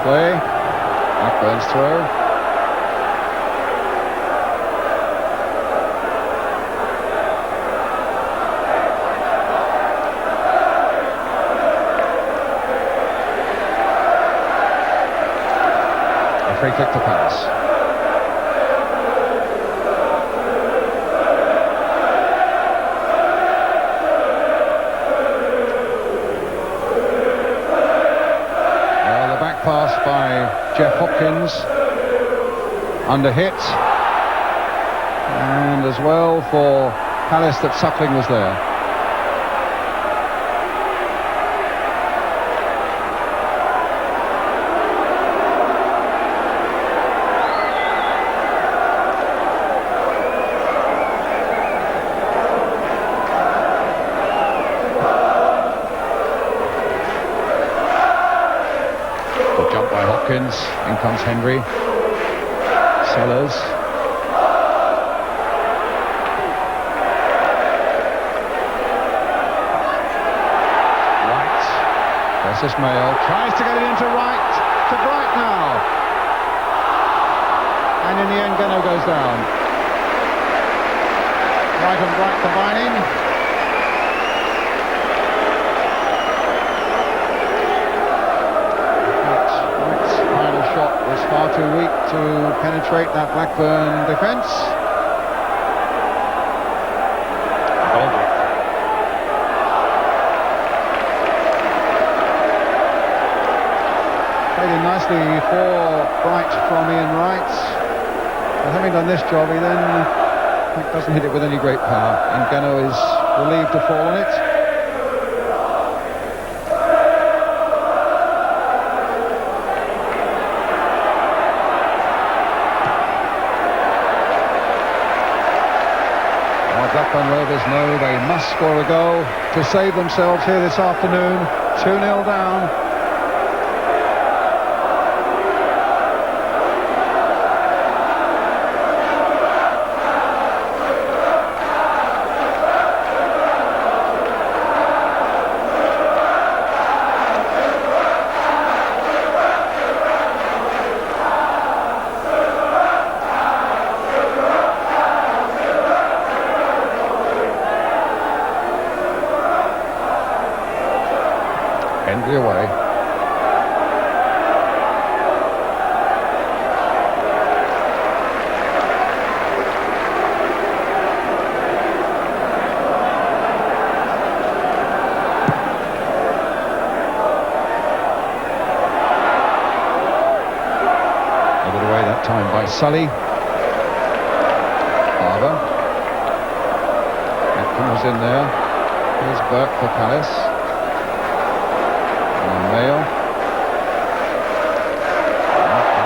Play. Blackburn's throw. A free kick to Palace. Pass by Jeff Hopkins. under hit. And as well for Palace that Suckling was there. Good jump by Hopkins. In comes Henry. Sellers. Versus Mail, tries to get it into right, to Bright now. And in the end, Geno goes down. Wright and Bright combining. But Wright's final shot was far too weak to penetrate that Blackburn defence. In nicely for Bright from Ian Wright. But having done this job, he then doesn't hit it with any great power, and Geno is relieved to fall on it. Well, Blackburn Rovers know they must score a goal to save themselves here this afternoon. 2-0 down. Hendry away. Give it away that time by Sully. Barber. Atkins in there. Here's Burke for Palace. Mail.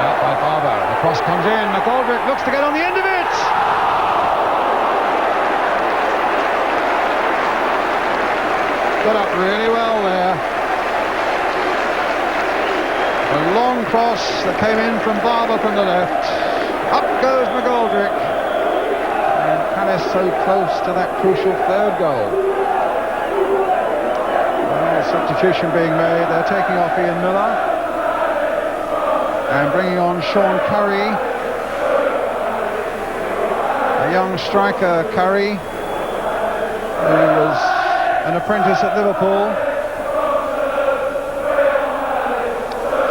Out by Barber. The cross comes in. McGoldrick looks to get on the end of it. Got up really well there. A long cross that came in from Barber from the left. Up goes McGoldrick. And Palace so close to that crucial third goal. Substitution being made. They're taking off Ian Miller and bringing on Sean Curry, a young striker. Curry, who was an apprentice at Liverpool,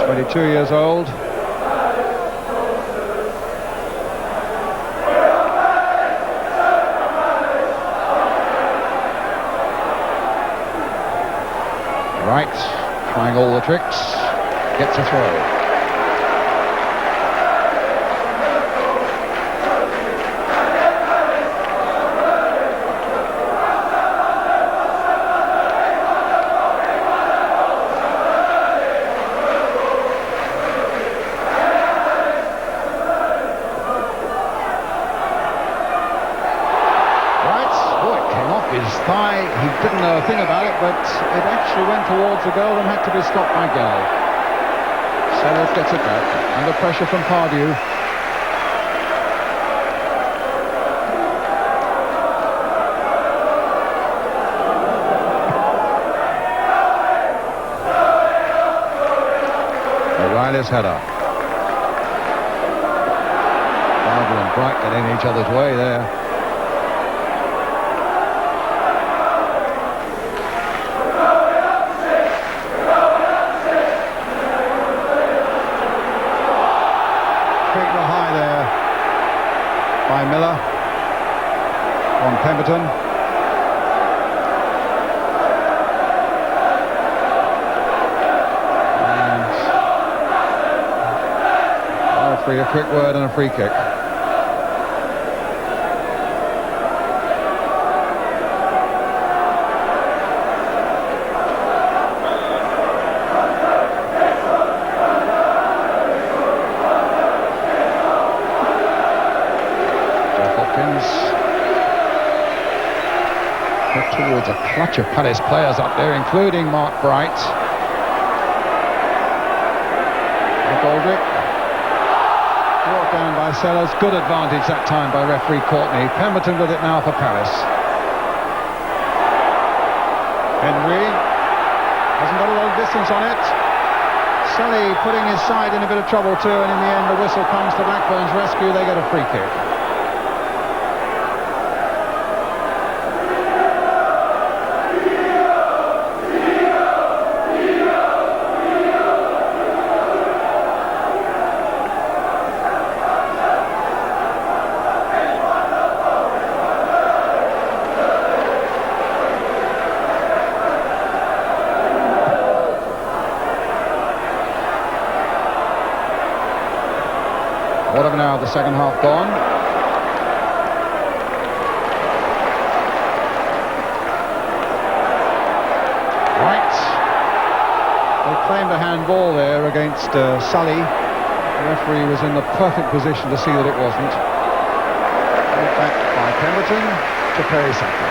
22 years old. Right, trying all the tricks, gets a throw. His thigh, he didn't know a thing about it, but it actually went towards the goal and had to be stopped by Gall. Sellers gets it back, under pressure from Pardew. O'Reilly's header. Barber and Bright getting in each other's way there. By Miller on Pemberton. And referee a quick word and a free kick. Towards a clutch of Palace players up there, including Mark Bright. Goldrick brought down by Sellers. Good advantage that time by referee Courtney. Pemberton with it now for Palace. Henry hasn't got a lot of distance on it. Sully putting his side in a bit of trouble too, and in the end the whistle comes to Blackburn's rescue. They get a free kick. What of now, the second half gone. Right. They claimed a handball there against Sully. The referee was in the perfect position to see that it wasn't. Back by Pemberton to Perry Sacco.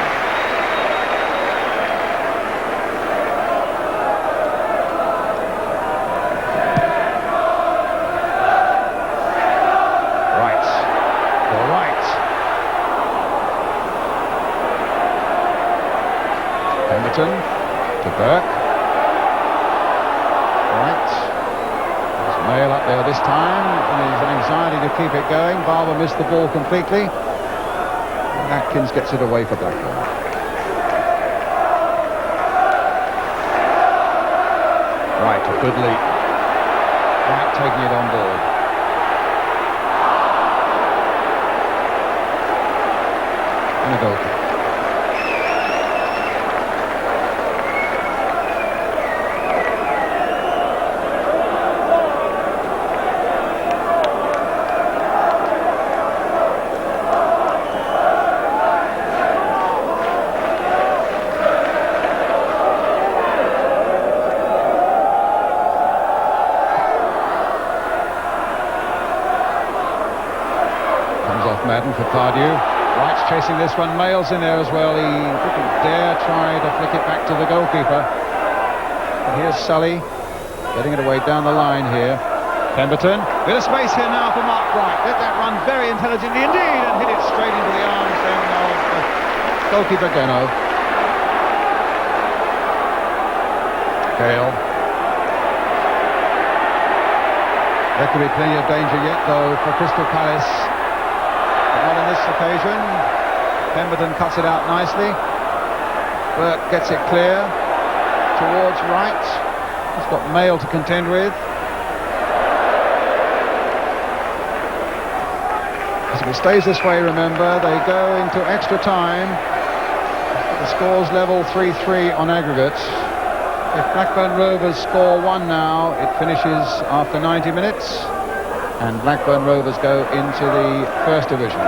To Burke. Right. There's Mail up there this time, and his anxiety to keep it going. Barber missed the ball completely. And Atkins gets it away for Blackburn. Right, a good leap. Right, taking it on board. And a goal kick. Madden for Pardew. Wright's chasing this one. Mail's in there as well. He didn't dare try to flick it back to the goalkeeper. But here's Sully getting it away down the line here. Pemberton. Bit of space here now for Mark Wright. Let that run very intelligently indeed and hit it straight into the arms then of goalkeeper Geno. Gale. There could be plenty of danger yet though for Crystal Palace. Not on this occasion. Pemberton cuts it out nicely. Burke gets it clear towards Wright. He's got Mail to contend with. As if it stays this way, remember, they go into extra time. The score's level 3-3 on aggregate. If Blackburn Rovers score 1 now, it finishes after 90 minutes. And Blackburn Rovers go into the First Division. So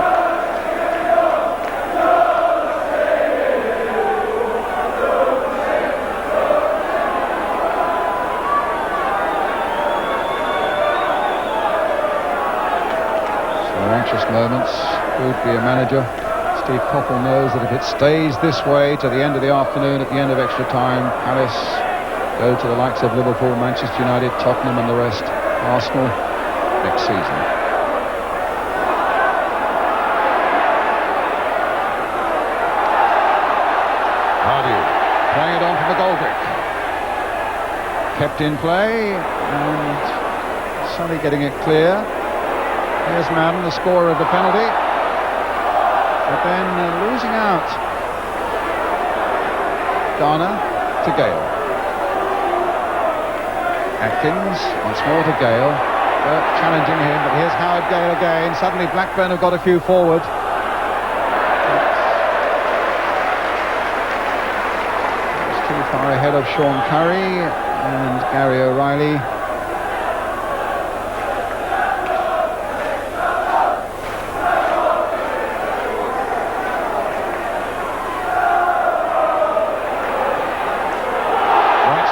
anxious moments. Who'd be a manager? Steve Coppell knows that if it stays this way to the end of the afternoon, at the end of extra time, Palace go to the likes of Liverpool, Manchester United, Tottenham and the rest, Arsenal, next season. Pardew playing it on for McGoldrick. Kept in play, and Sully getting it clear. Here's Madden, the scorer of the penalty. But then losing out. Garner to Gale. Atkins once more to Gale. Burke challenging him, but here's Howard Gale again. Suddenly Blackburn have got a few forward. It's too far ahead of Sean Curry and Gary O'Reilly.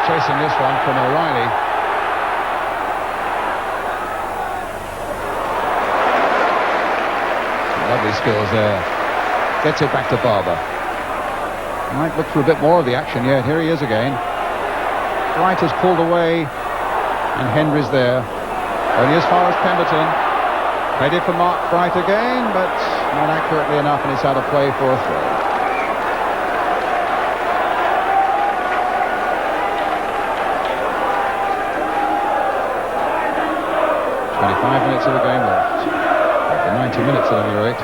chasing this one from O'Reilly. Lovely skills there. Gets it back to Barber. Might look for a bit more of the action yet. Here he is again. Wright has pulled away, and Henry's there. Only as far as Pemberton. Headed for Mark Wright again, but not accurately enough, and it's out of play for a throw. Minutes of the game left. After 90 minutes at any rate.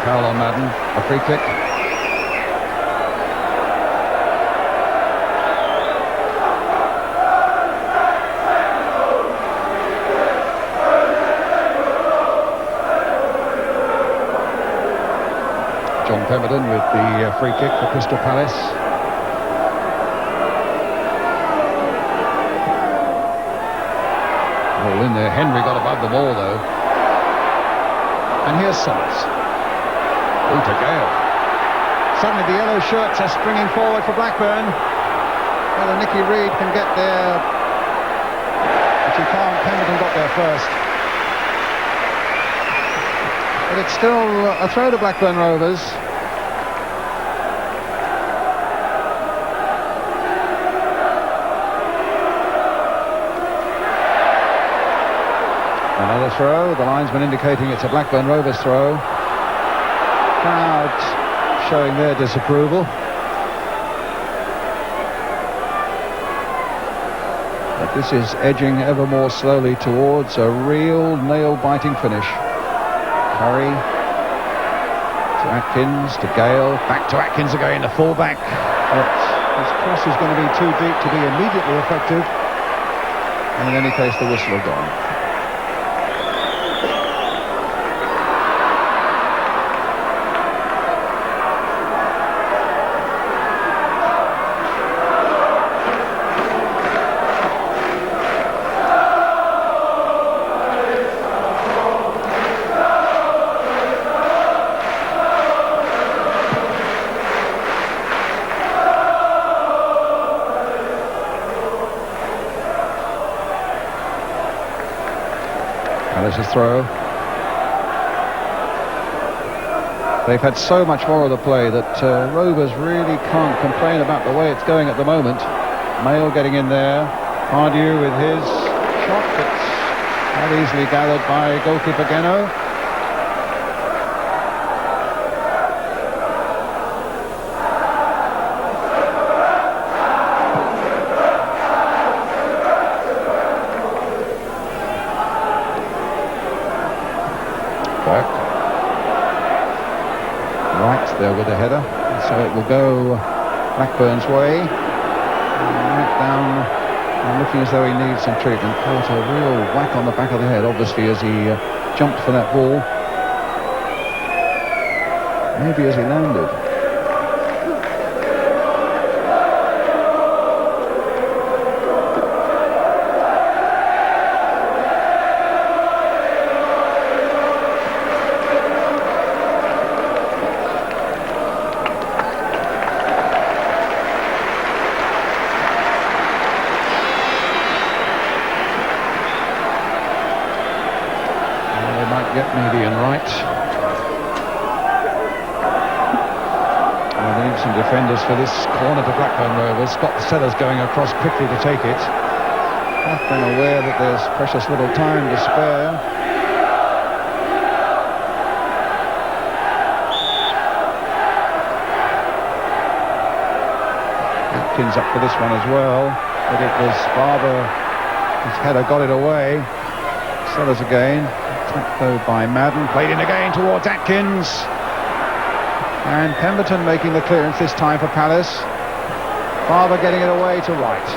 Foul on Madden, a free kick. John Pemberton with the free kick for Crystal Palace. All in there. Henry got above the ball though. And here's Summers. Oh, to Gale. Suddenly the yellow shirts are springing forward for Blackburn. Whether Nicky Reid can get there, but she can't. Pemberton got there first. But it's still a throw to Blackburn Rovers. Another throw, the linesman indicating it's a Blackburn Rovers throw. Crowd showing their disapproval. But this is edging ever more slowly towards a real nail-biting finish. Curry to Atkins, to Gale, back to Atkins again, the full-back. But this cross is going to be too deep to be immediately effective. And in any case, the whistle has gone. There's a throw. They've had so much more of the play that Rovers really can't complain about the way it's going at the moment. Mail getting in there. Pardew with his shot that's not easily gathered by goalkeeper Geno. There with the header, so it will go Blackburn's way. Right down, and looking as though he needs some treatment. Caught a real whack on the back of the head, obviously, as he jumped for that ball. Maybe as he landed. Get Median right. Well, they need some defenders for this corner to Blackburn Rovers. Scott Sellers going across quickly to take it. Blackburn aware that there's precious little time to spare. Atkins up for this one as well, but it was Barber. His header got it away. Sellers again. Though by Madden, played in again towards Atkins, and Pemberton making the clearance this time for Palace. Barber getting it away to Wright,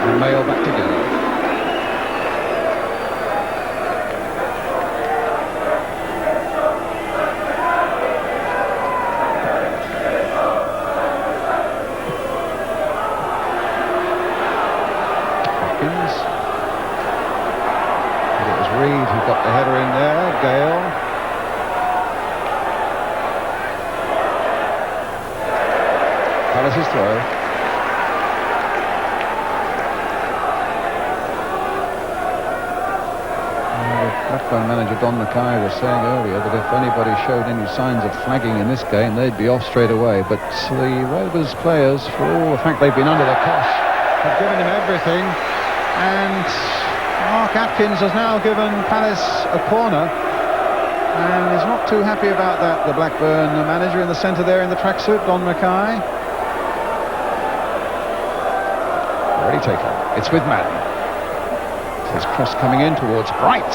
and Mail back together. Reid who got the header in there. Gale. Palace's throw. Blackburn manager Don Mackay was saying earlier that if anybody showed any signs of flagging in this game, they'd be off straight away. But the Rovers players, for all the fact they've been under the cosh, have given him everything. And Mark Atkins has now given Palace a corner, and he's not too happy about that, the Blackburn manager in the centre there in the tracksuit, Don Mackay. Already taken. It's with Madden. His cross coming in towards Bright.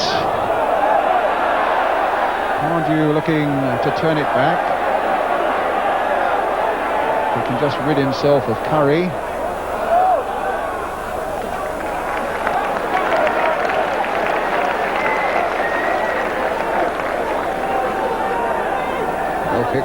Pardew looking to turn it back. He can just rid himself of Curry. Goal kick.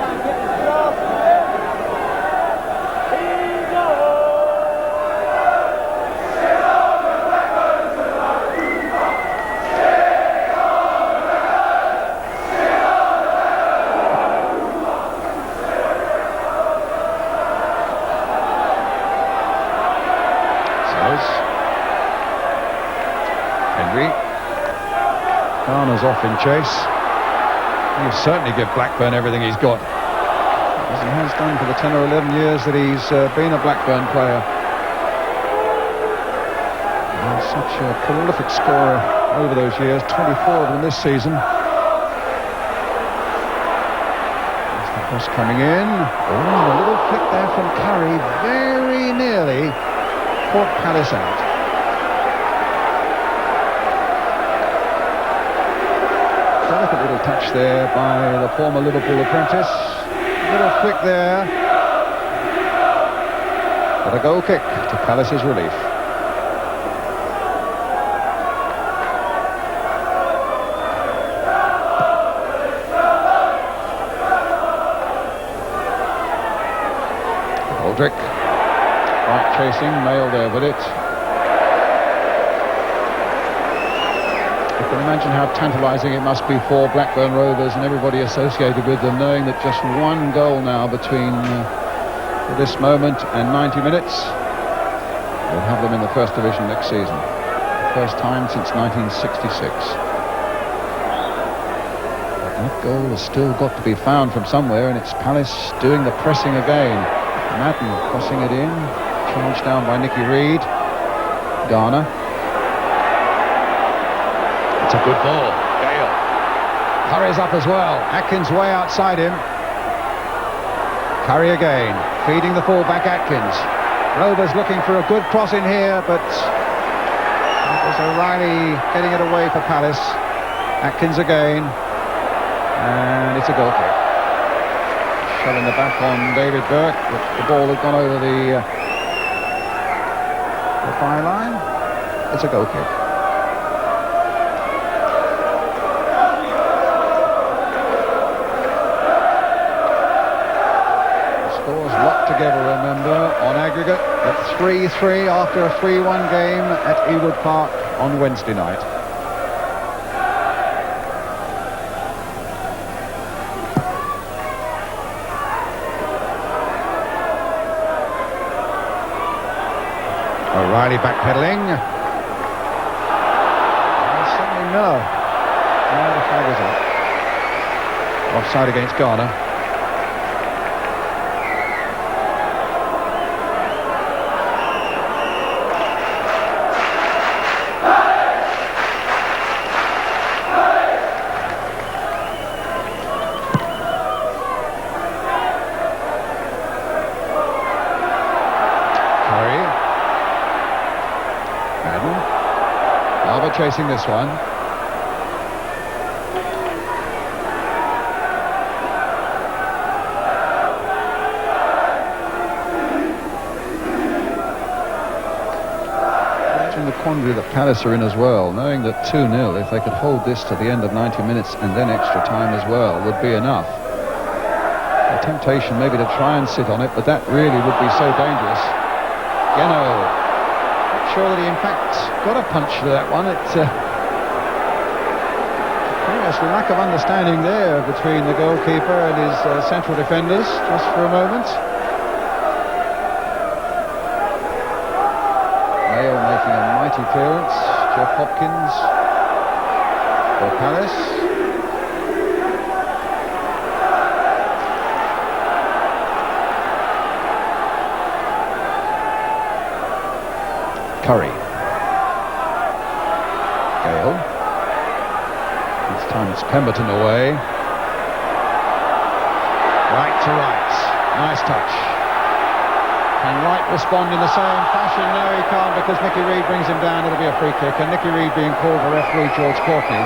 Garner's off in chase. He'll certainly give Blackburn everything he's got, as he has done for the 10 or 11 years that he's been a Blackburn player. And such a prolific scorer over those years, 24 of them this season. There's the cross coming in. Oh, a little flick there from Curry, very nearly caught Palace out. Delicate little touch there by the former Liverpool apprentice. Little flick there. But a goal kick to Palace's relief. Aldrich. Right chasing, Mail there with it. You can imagine how tantalising it must be for Blackburn Rovers and everybody associated with them, knowing that just one goal now between this moment and 90 minutes will have them in the First Division next season. The first time since 1966. But that goal has still got to be found from somewhere, and it's Palace doing the pressing again. Madden crossing it in, charged down by Nicky Reid. Garner. It's a good ball. Gale. Curry's up as well. Atkins way outside him. Curry again, feeding the fullback Atkins. Rovers looking for a good cross in here, but it was O'Reilly getting it away for Palace. Atkins again, and it's a goal kick. Shoving the back on David Burke, but the ball had gone over the byline. It's a goal kick. Together, remember, on aggregate at 3-3 after a 3-1 game at Ewood Park on Wednesday night. O'Reilly backpedaling. Suddenly Miller. Now the flag is up. Offside against Garner. Chasing this one. Imagine the quandary that Palace are in as well, knowing that 2-0, if they could hold this to the end of 90 minutes and then extra time as well, would be enough. The temptation maybe to try and sit on it, but that really would be so dangerous. Geno. Sure that he in fact got a punch for that one. It Yes, the lack of understanding there between the goalkeeper and his central defenders, just for a moment. Mayo making a mighty clearance. Jeff Hopkins for Palace. Curry. Gale. This time it's Pemberton away. Right to right. Nice touch. Can Wright respond in the same fashion? No, he can't, because Nicky Reed brings him down. It'll be a free kick, and Nicky Reed being called for referee George Courtney.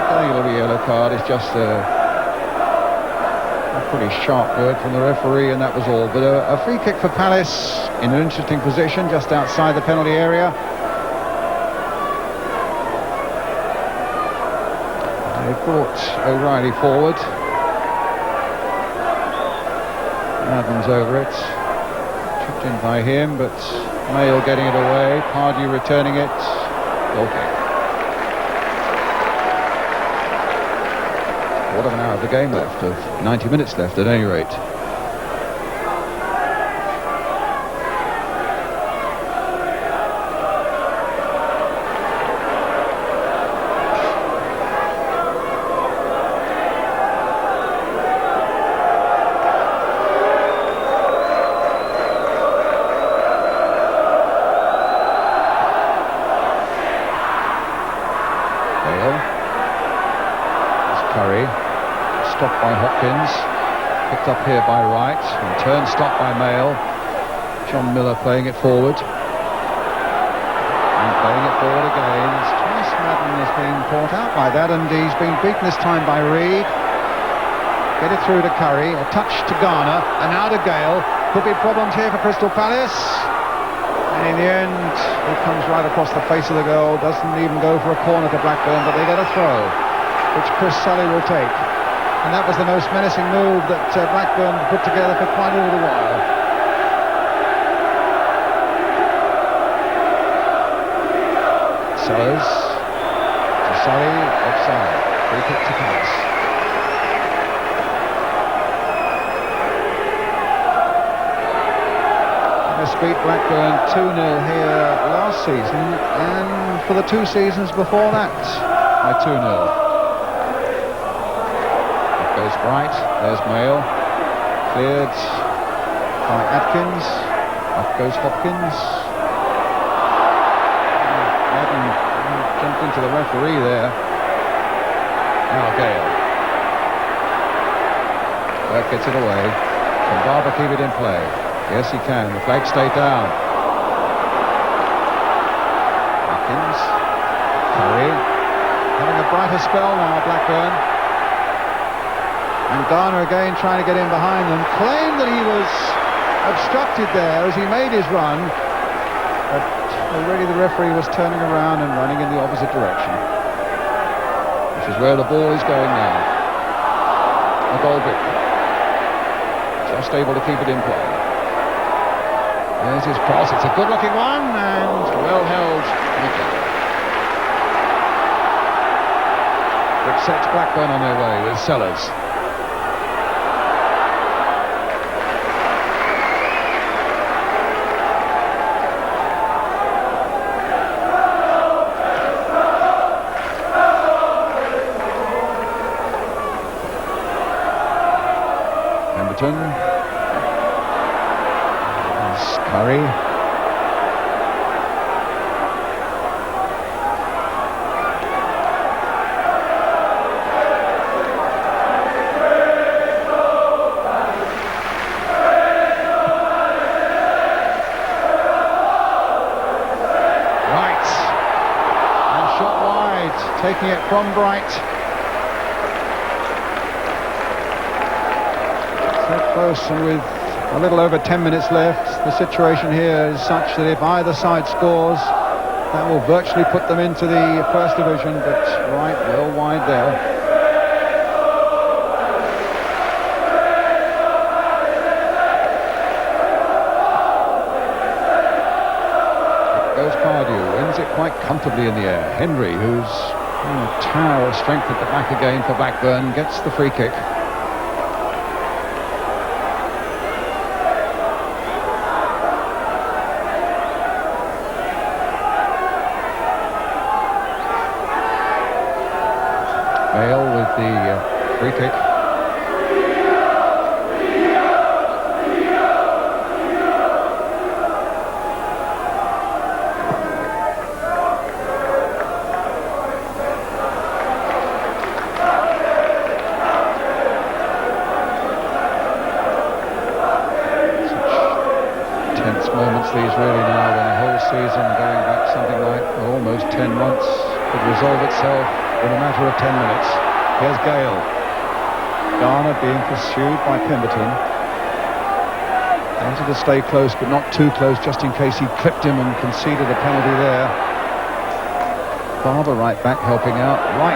I think it'll be a yellow card. It's just a pretty sharp word from the referee, and that was all. But a free kick for Palace in an interesting position just outside the penalty area. They brought O'Reilly forward. Adams over it. Chipped in by him, but Mayo getting it away. Pardew returning it. Goal kick. Quarter of an hour of the game left, of 90 minutes left at any rate. Stopped by Hopkins, picked up here by Wright, in turn stopped by Mayo. John Miller playing it forward. And playing it forward again. It's twice Madden has been caught out by that, and he's been beaten this time by Reed. Get it through to Curry, a touch to Garner, and now to Gale. Could be problems here for Crystal Palace. And in the end, it comes right across the face of the goal. Doesn't even go for a corner to Blackburn, but they get a throw, which Chris Sully will take. And that was the most menacing move that Blackburn put together for quite a little while. Sellers to Sully, offside. Free kick to Palace. Palace beat Blackburn 2-0 here last season, and for the 2 seasons before that by 2-0. Goes Bright, there's Mayo, cleared by Atkins, up goes Hopkins. Madden jumped into the referee there. Now Gale. Burke gets it away. Can Barber keep it in play? Yes, he can. The flag stayed down. Atkins, Curry, having a brighter spell now, Blackburn. And Garner again trying to get in behind them. Claimed that he was obstructed there as he made his run. But already the referee was turning around and running in the opposite direction. Which is where the ball is going now. A goal kick. Just able to keep it in play. There's his cross. It's a good looking one and well held. Which sets Blackburn on their way with Sellers. There's Curry. Right. And shot wide, taking it from Bright. Close, and with a little over 10 minutes left, the situation here is such that if either side scores, that will virtually put them into the first division, but right, well wide there. goes Pardew, wins it quite comfortably in the air. Henry, who's a tower of strength at the back again for Blackburn, gets the free kick. Bale with the free kick. Tense moments these really now, when a whole season going back something like almost 10 months could resolve itself in a matter of 10 minutes. Here's Gale. Garner being pursued by Pemberton. Wanted to stay close, but not too close, just in case he clipped him and conceded a penalty there. Barber right back helping out. Wright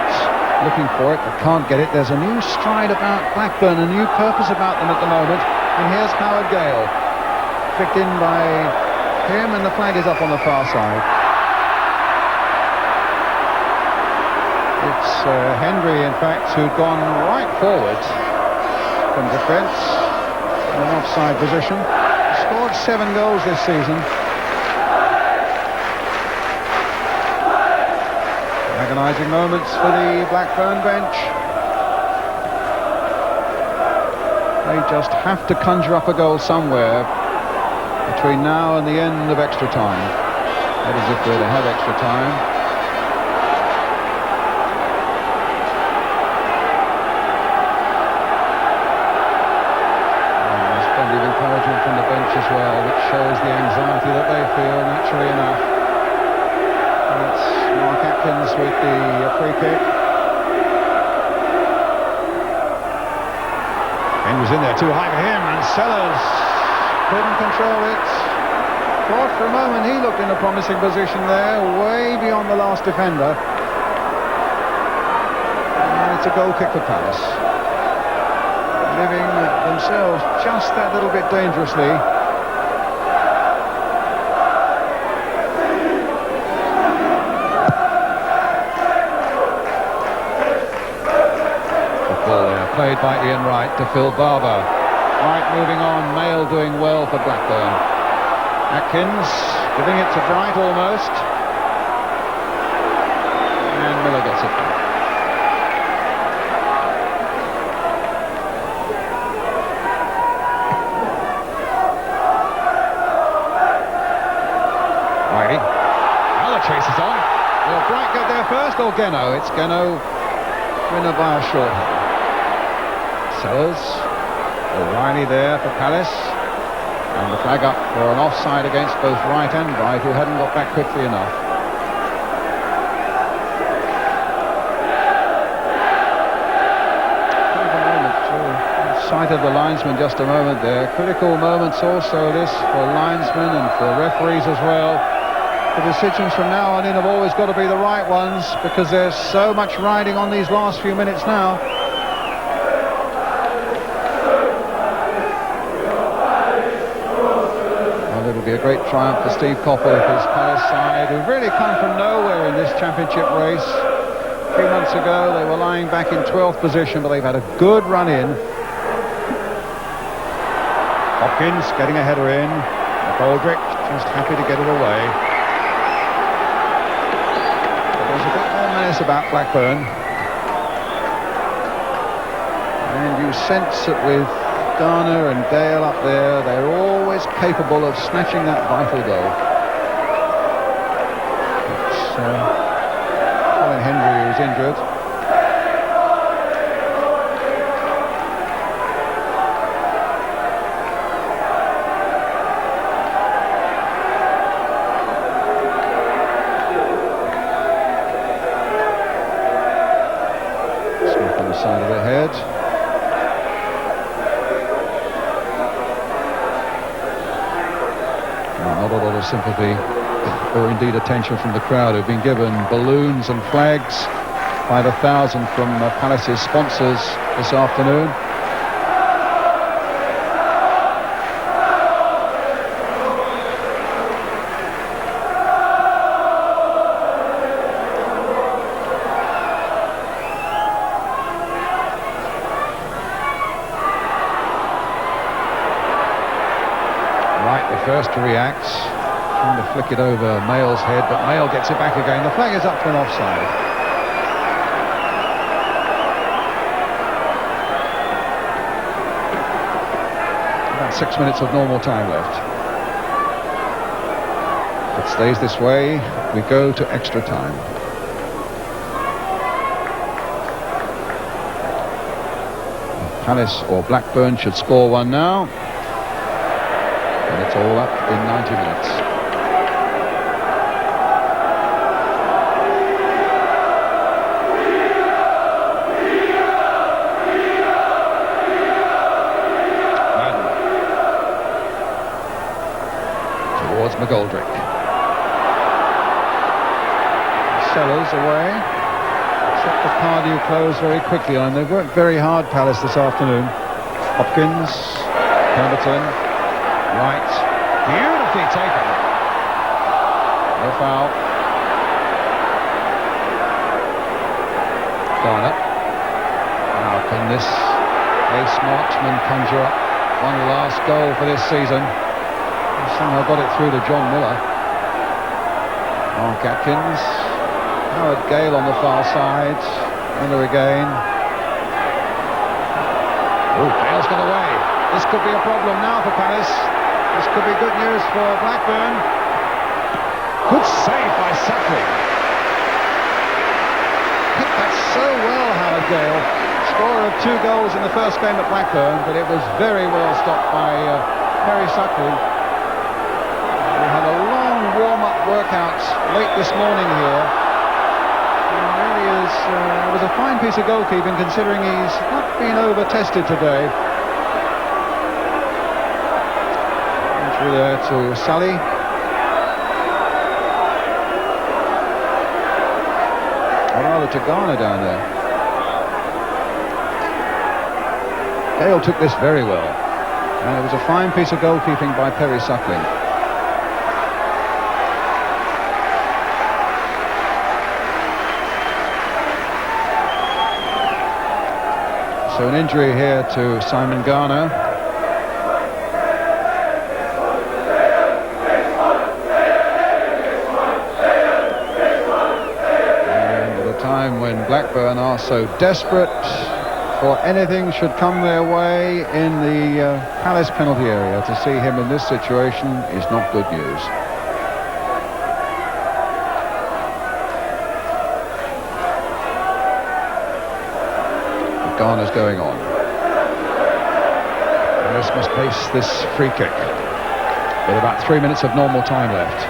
looking for it, but can't get it. There's a new stride about Blackburn, a new purpose about them at the moment. And here's Howard Gale. Flicked in by him, and the flag is up on the far side. It's Henry, in fact, who'd gone right forward from defence in an offside position. Scored 7 goals this season. Agonising moments for the Blackburn bench. They just have to conjure up a goal somewhere between now and the end of extra time. That is, if they have extra time. There's plenty of encouragement from the bench as well, which shows the anxiety that they feel, naturally enough. And it's Mark Atkins with the free kick. Henry's in there too high for him, and Sellers couldn't control it. Thought for a moment he looked in a promising position there, way beyond the last defender. And it's a goal kick for Palace. Living themselves just that little bit dangerously. The ball there, played by Ian Wright to Phil Barber. Wright moving on, Mail doing well for Blackburn. Atkins giving it to Bright almost. And Miller gets it back. Whitey. Now the chase is on. Will Bright get there first or Geno? It's Geno. Winner by a short. Sellers. O'Reilly there for Palace, and the flag up for an offside against both Wright and Bright, who hadn't got back quickly enough. Critical moment too. Sight of the linesman just a moment there. Critical moments also this for linesmen and for referees as well. The decisions from now on in have always got to be the right ones, because there's so much riding on these last few minutes now. It'll be a great triumph for Steve Coppell of his Palace side, who've really come from nowhere in this championship race. 3 months ago they were lying back in 12th position, but they've had a good run in. Hopkins getting a header in. Baldrick just happy to get it away. But there's a bit more menace about Blackburn, and you sense that with Garner and Gale up there, they're always capable of snatching that vital goal. It's Colin Henry who's injured. Smack on the side of the head. Not a lot of sympathy or indeed attention from the crowd, who've been given balloons and flags by the 1,000 from Palace's sponsors this afternoon. to react, trying to flick it over Mayle's head, but Mayle gets it back again. The flag is up for an offside. About 6 minutes of normal time left. If it stays this way, we go to extra time. Palace or Blackburn should score one now. And it's all up in 90 minutes. Madden. Towards McGoldrick. Sellers away. Except the Pardew closed very quickly on him. They've worked very hard, Palace, this afternoon. Hopkins, Pemberton, Wright, beautifully taken. No foul. Garner. Now can this ace marksman conjure up one last goal for this season? He somehow got it through to John Miller. Mark Atkins. Howard Gale on the far side. Miller again. Oh, Gale's got away. This could be a problem now for Palace. This could be good news for Blackburn. Good save by Suckling. Hit that so well, Howard Gale. Scorer of 2 goals in the first game at Blackburn, but it was very well stopped by Perry Suckling. We had a long warm-up workout late this morning here. It was a fine piece of goalkeeping, considering he's not been over-tested today. Entry there to Sully. Or rather to Garner down there. Gale took this very well. And it was a fine piece of goalkeeping by Perry Suckling. So an injury here to Simon Garner. And at a time when Blackburn are so desperate for anything should come their way in the Palace penalty area, to see him in this situation is not good news. Garner's going on. Palace must face this free kick with about 3 minutes of normal time left.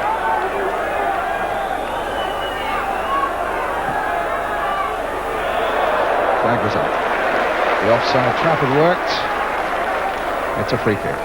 Flag was up. The offside trap had worked. It's a free kick.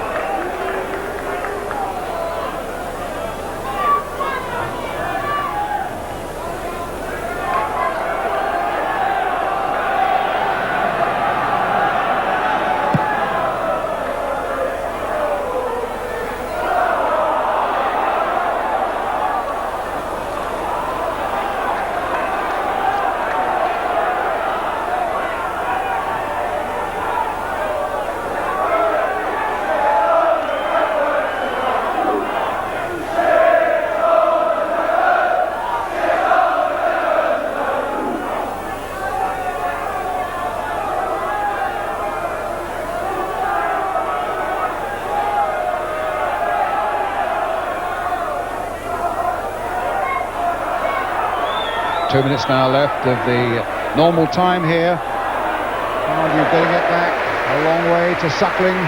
Two minutes now left of the normal time here. Pardew getting it back a long way to Suckling.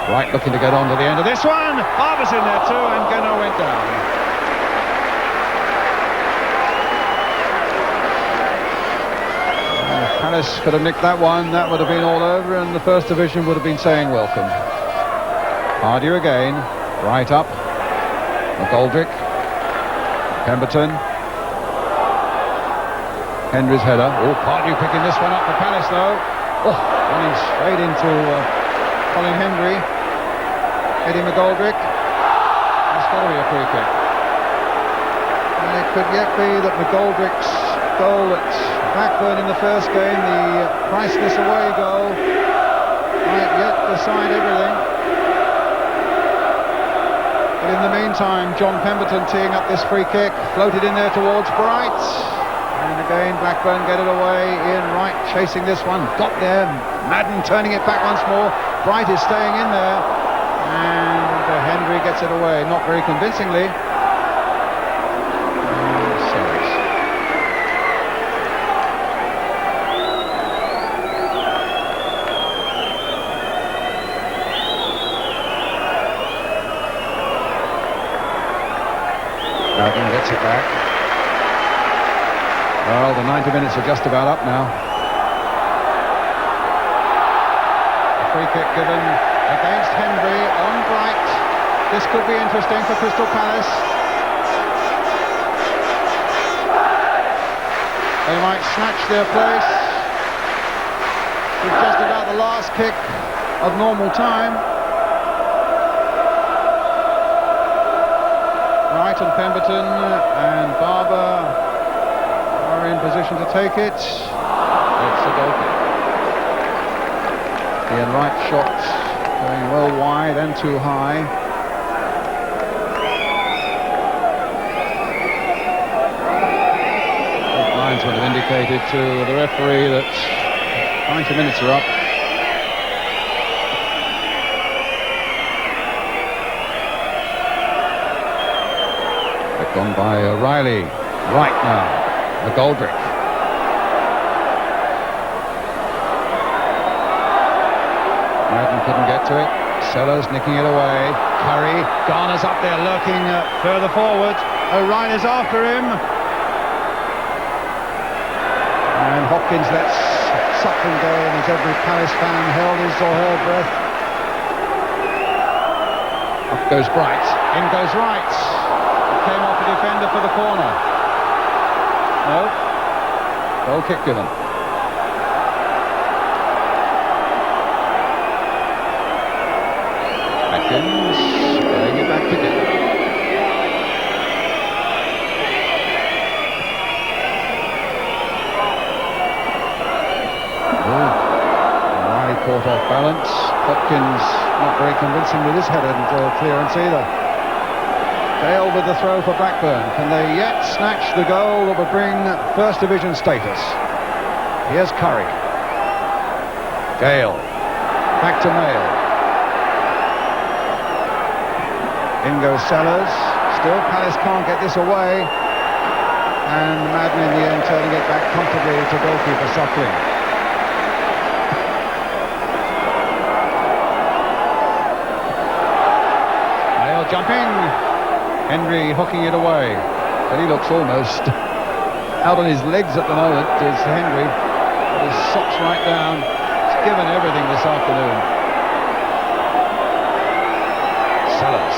Wright looking to get on to the end of this one. Harbour's in there too, and Geno went down. If Palace could have nicked that one, that would have been all over, and the First Division would have been saying welcome. Pardew again, right up. McGoldrick, Pemberton, Henry's header. Oh, Pardew picking this one up for Palace though. Oh, running straight into Colin Hendry. Eddie McGoldrick. That's got to be a free kick. And it could yet be that McGoldrick's goal at Blackburn in the first game, the priceless away goal might yet decide everything. But in the meantime, John Pemberton teeing up this free kick, floated in there towards Bright. And again, Blackburn get it away. Ian Wright chasing this one, got there. Madden turning it back once more. Bright is staying in there. And Hendry gets it away, not very convincingly. Madden gets it back. Well, the 90 minutes are just about up now. A free kick given against Hendry on Bright. This could be interesting for Crystal Palace. They might snatch their place with just about the last kick of normal time. Wright and Pemberton and Barber are in position to take it. It's a goal kick. Ian Wright shot going well wide and too high. The linesman have indicated to the referee that 90 minutes are up. Gone by O'Reilly. Right now, McGoldrick. Madden couldn't get to it. Sellers nicking it away. Curry, Garner's up there lurking further forward. O'Reilly's after him. And Hopkins lets something go, and as every Palace fan held his or her breath. Up goes Bright. In goes Wright. Came off the defender for the corner. No. Goal kick given. Atkins playing it back again. O'Reilly caught off balance. Hopkins not very convincing with his head and clearance either. Dale with the throw for Blackburn. Can they yet snatch the goal that would bring First Division status? Here's Curry. Gale. Back to Mail. In goes Sellers. Still Palace can't get this away. And Madden in the end turning it back comfortably to goalkeeper Suckling. Mail jumping. Hendry hooking it away, but he looks almost out on his legs at the moment, is Hendry, with his socks right down. He's given everything this afternoon. Sellers.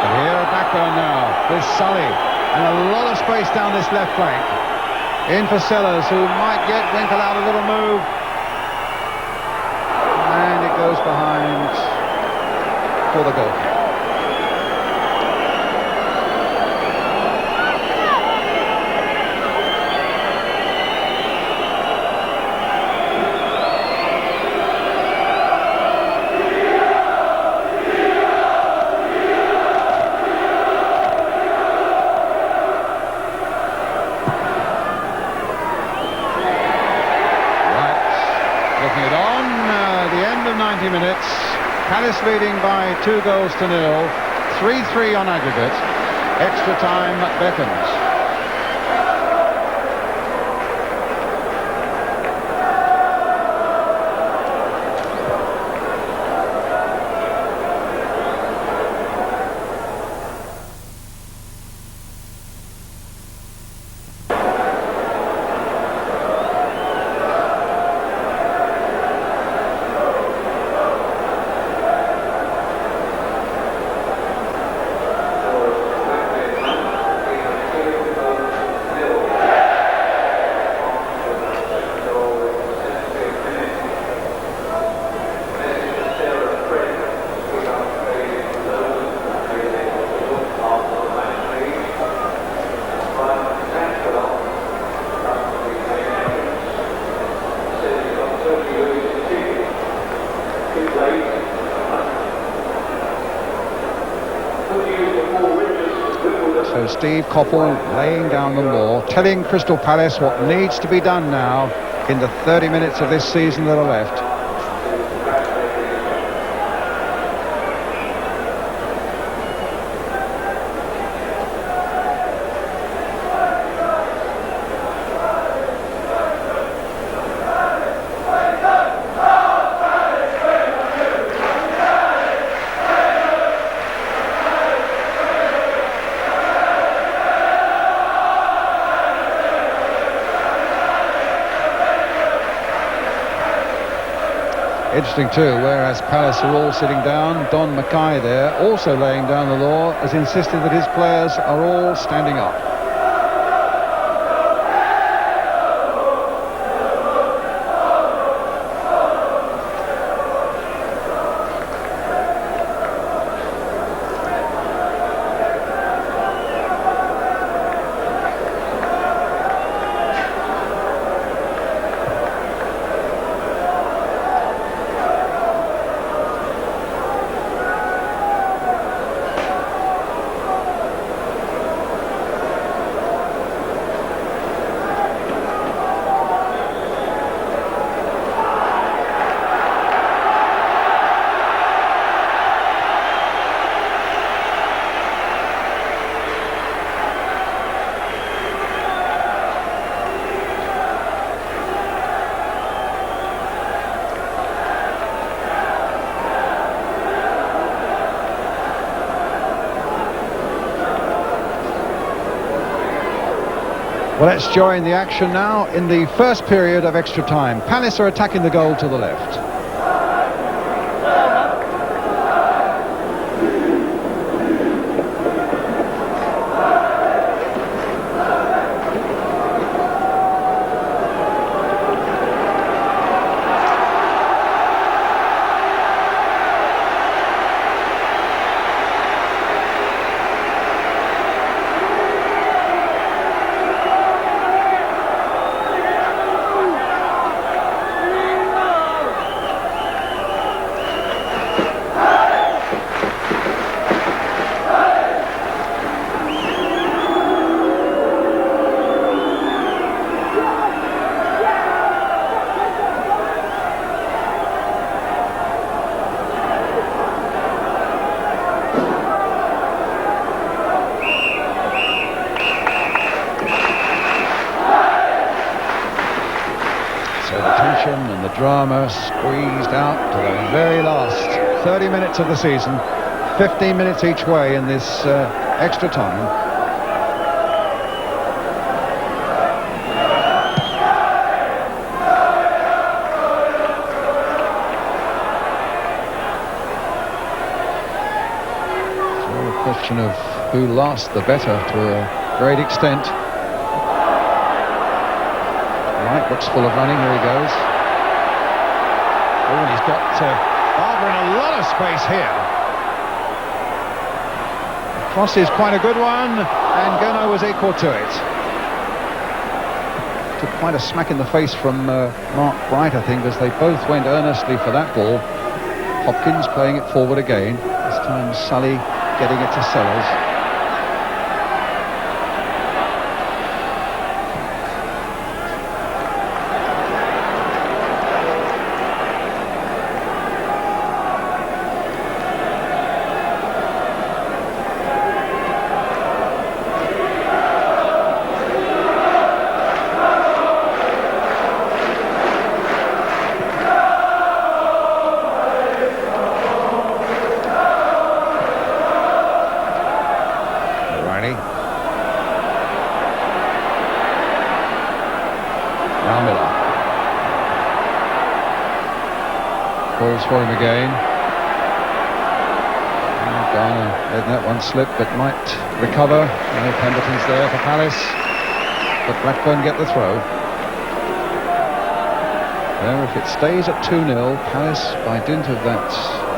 But here at Blackburn now, with Sully, and a lot of space down this left flank. In for Sellers, who might yet winkle out a little move. And it goes behind for the goal. Minutes. Palace leading by 2 goals to 0. 3-3 on aggregate. Extra time beckons. So Steve Coppell laying down the law, telling Crystal Palace what needs to be done now in the 30 minutes of this season that are left. Interesting too, whereas Palace are all sitting down, Don Mackay there, also laying down the law, has insisted that his players are all standing up. Well, let's join the action now in the first period of extra time. Palace are attacking the goal to the left. And the drama squeezed out to the very last 30 minutes of the season, 15 minutes each way in this extra time. It's all a question of who lasts the better to a great extent. Right, looks full of running, here he goes. Oh, and he's got Barber in a lot of space here. The cross is quite a good one, and Geno was equal to it. Took quite a smack in the face from Mark Bright, I think, as they both went earnestly for that ball. Hopkins playing it forward again. This time Sully getting it to Sellers. Balls for him again. Garner letting that one slip, but might recover. Pemberton's there for Palace, but Blackburn get the throw. Well, if it stays at 2-0, Palace, by dint of that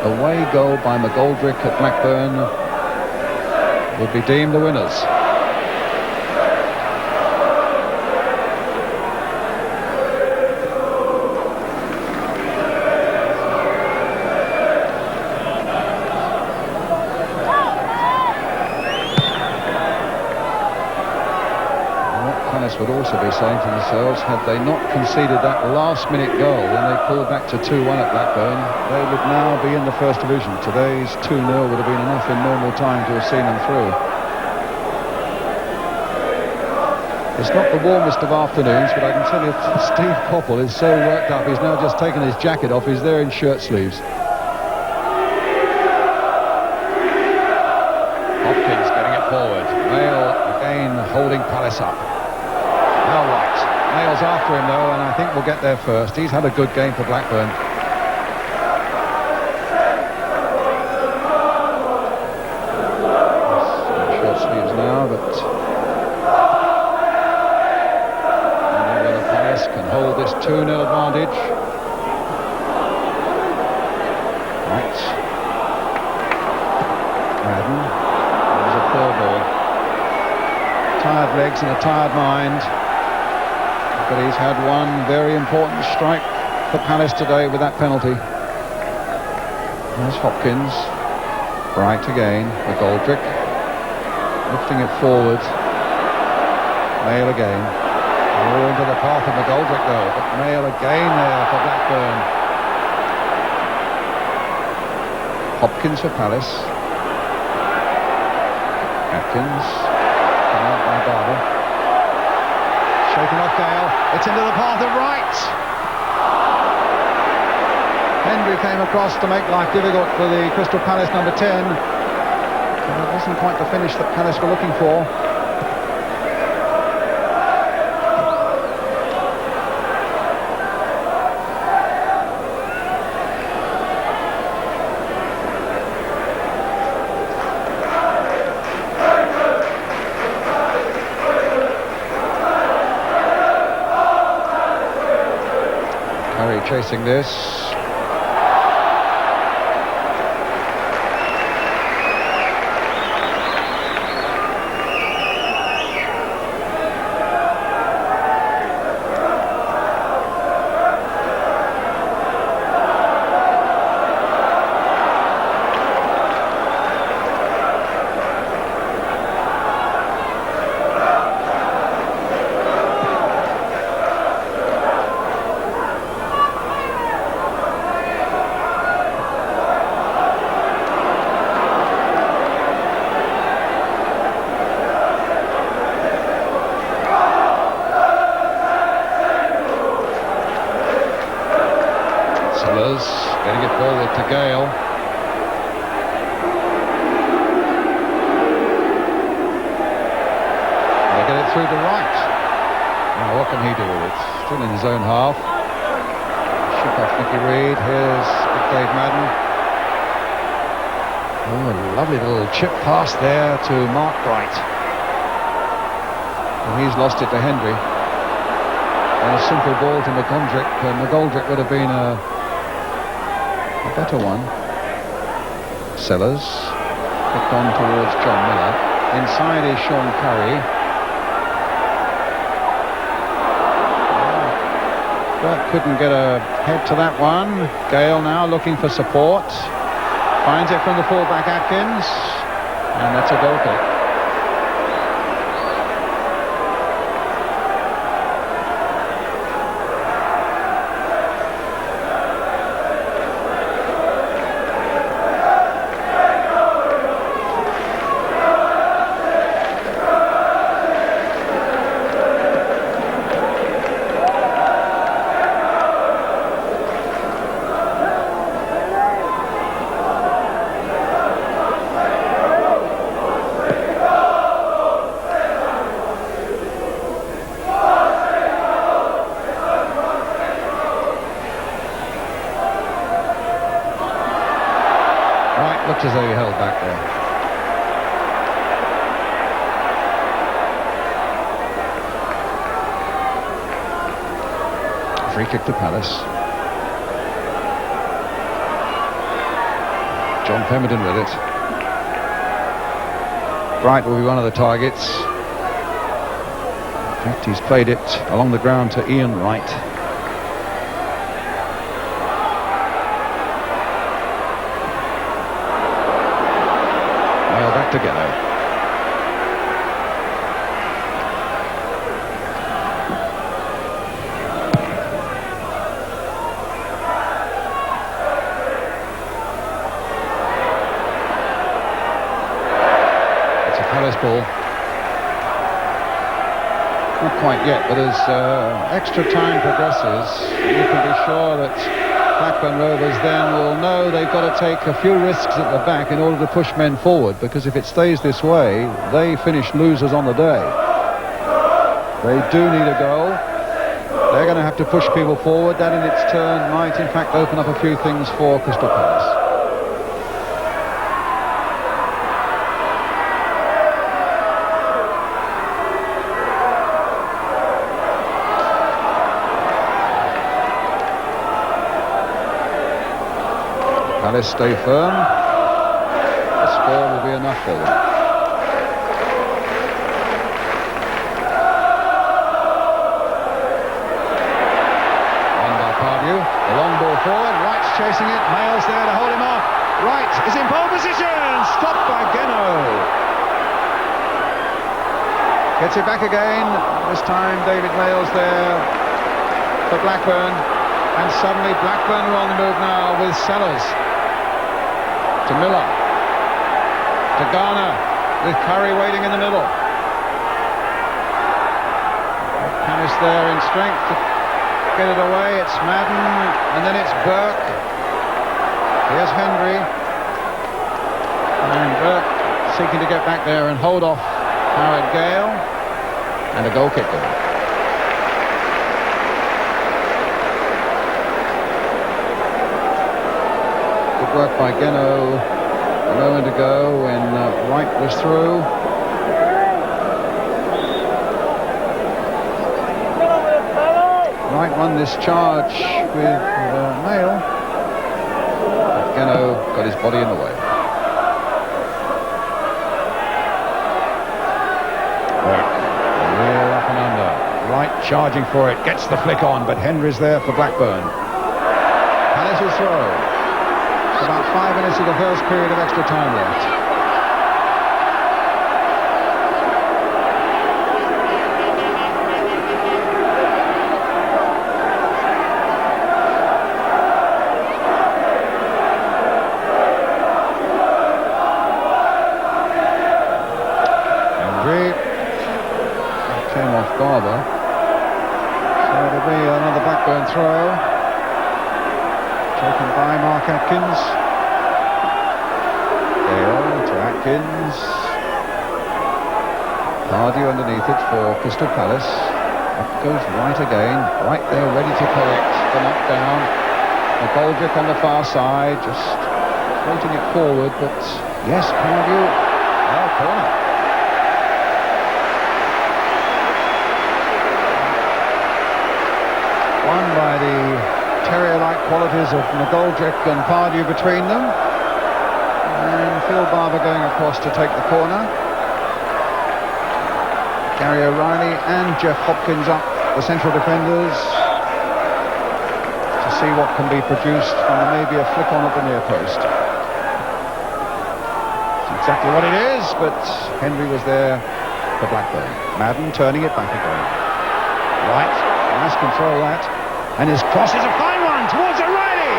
away goal by McGoldrick at Blackburn, would be deemed the winners. Palace would also be saying to themselves, had they not conceded that last-minute goal when they pulled back to 2-1 at Blackburn, they would now be in the First Division. Today's 2-0 would have been enough in normal time to have seen them through. It's not the warmest of afternoons, but I can tell you Steve Coppell is so worked up, he's now just taken his jacket off, he's there in shirt sleeves. Hopkins getting it forward. Mail again holding Palace up. Now Wright. Mail's after him though, and I think we'll get there first. He's had a good game for Blackburn. Shirt sleeves now, but can hold this 2-0 advantage. Right. Madden. There's a poor ball. Tired legs and a tired mind. But he's had one very important strike for Palace today with that penalty. There's Hopkins. Bright again. McGoldrick. Lifting it forward. Mail again. Oh, into the path of McGoldrick though, but Mail again there for Blackburn. Hopkins for Palace. Atkins. Come out by Barber. Shaken off Gale. It's into the path of Wright. Hendry came across to make life difficult for the Crystal Palace number 10. But it wasn't quite the finish that Palace were looking for. Chasing this. Getting it forward to Gale. They get it through to Wright. Now what can he do with it? Still in his own half. Shook off Nicky Reid. Here's Dave Madden. Oh, a lovely little chip pass there to Mark Wright. And he's lost it to Hendry. And a simple ball to McGoldrick. McGoldrick would have been a better one. Sellers kicked on towards John Miller. Inside is Sean Curry. But couldn't get a head to that one. Gale now looking for support. Finds it from the fullback Atkins. And that's a goal kick. Looked as though he held back there. Free kick to Palace. John Pemberton with it. Bright will be one of the targets. In fact, he's played it along the ground to Ian Wright. Together. tackle. Not quite yet, but as extra time progresses, you can be sure that Blackburn Rovers then will know they've got to take a few risks at the back in order to push men forward, because if it stays this way, they finish losers on the day. They do need a goal. They're going to have to push people forward. That in its turn might in fact open up a few things for Crystal Palace. Palace stay firm. The score will be enough for them. The long ball forward, Wright's chasing it, Mayle's there to hold him off. Wright is in pole position, stopped by Geno. Gets it back again, this time David Mayle's there for Blackburn, and suddenly Blackburn are on the move now with Sellers. To Miller, to Garner, with Curry waiting in the middle. Palace there in strength to get it away. It's Madden, and then it's Burke. Here's Hendry, and Burke seeking to get back there and hold off Howard Gale, and a goal kick goal. Good work by Geno a moment ago when Wright was through. Wright won this charge with Mayle. Geno got his body in the way. Rear up and under. Wright charging for it, gets the flick on, but Henry's there for Blackburn. Palace's throw. About 5 minutes of the first period of extra time left. Barber. So it'll be another Blackburn throw, taken by Mark Atkins. Gale to Atkins. Cardew underneath it for Crystal Palace. Up goes Wright again. Right there, ready to correct the knockdown. McGoldrick on the far side, just floating it forward, but yes, Cardew. Oh, corner. Won by the terrier-like qualities of McGoldrick and Pardew between them. And Phil Barber going across to take the corner. Gary O'Reilly and Jeff Hopkins up the central defenders to see what can be produced from maybe a flick on at the near post. It's exactly what it is, but Henry was there for Blackburn. Madden turning it back again. Right. Nice control that, and his cross is a fine one towards O'Reilly.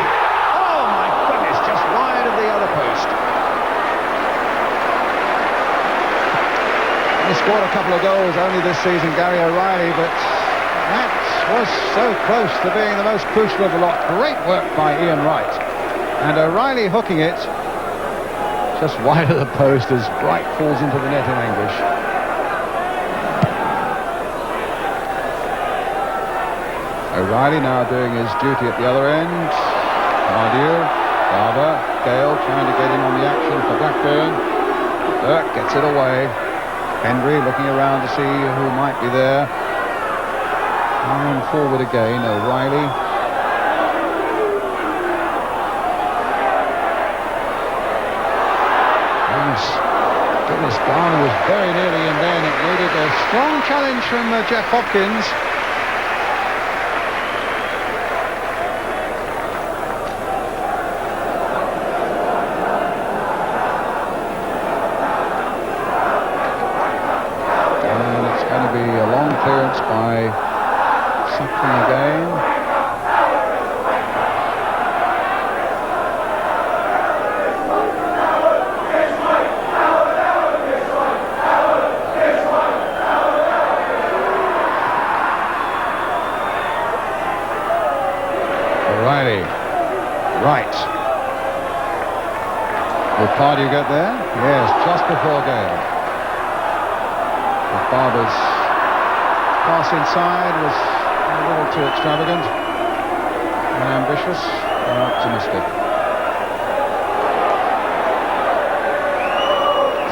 Oh my goodness, just wide of the other post. He scored a couple of goals only this season, Gary O'Reilly, but that was so close to being the most crucial of the lot. Great work by Ian Wright, and O'Reilly hooking it just wide of the post as Wright falls into the net in anguish. O'Reilly now doing his duty at the other end. Cardew, Barber, Gale trying to get in on the action for Blackburn. Burke gets it away. Henry looking around to see who might be there. And forward again, O'Reilly. Goodness, Garner was very nearly in there, and it needed a strong challenge from Jeff Hopkins. Clearance by Suckling again. Will Pardew get there? Yes, just before Gale. But Barber's pass inside was a little too extravagant and ambitious and optimistic.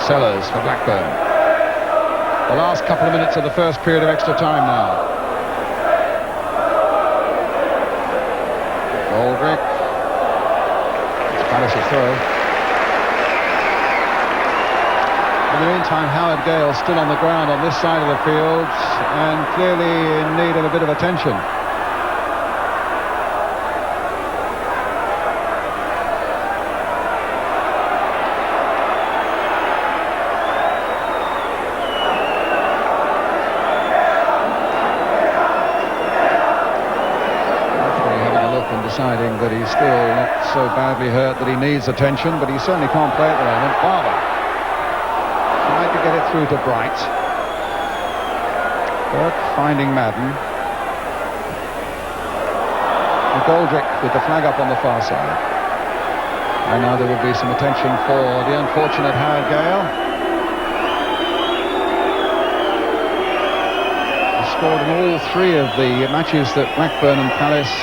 Sellers for Blackburn. The last couple of minutes of the first period of extra time now. Goldrick. It's Palace's throw. In the meantime, Howard Gale still on the ground on this side of the field and clearly in need of a bit of attention. Deciding that he's still not so badly hurt that he needs attention, but he certainly can't play at the moment. Barber tried to get it through to Bright. Burke finding Madden. Goldrick with the flag up on the far side. And now there will be some attention for the unfortunate Howard Gale. He scored in all three of the matches that Blackburn and Palace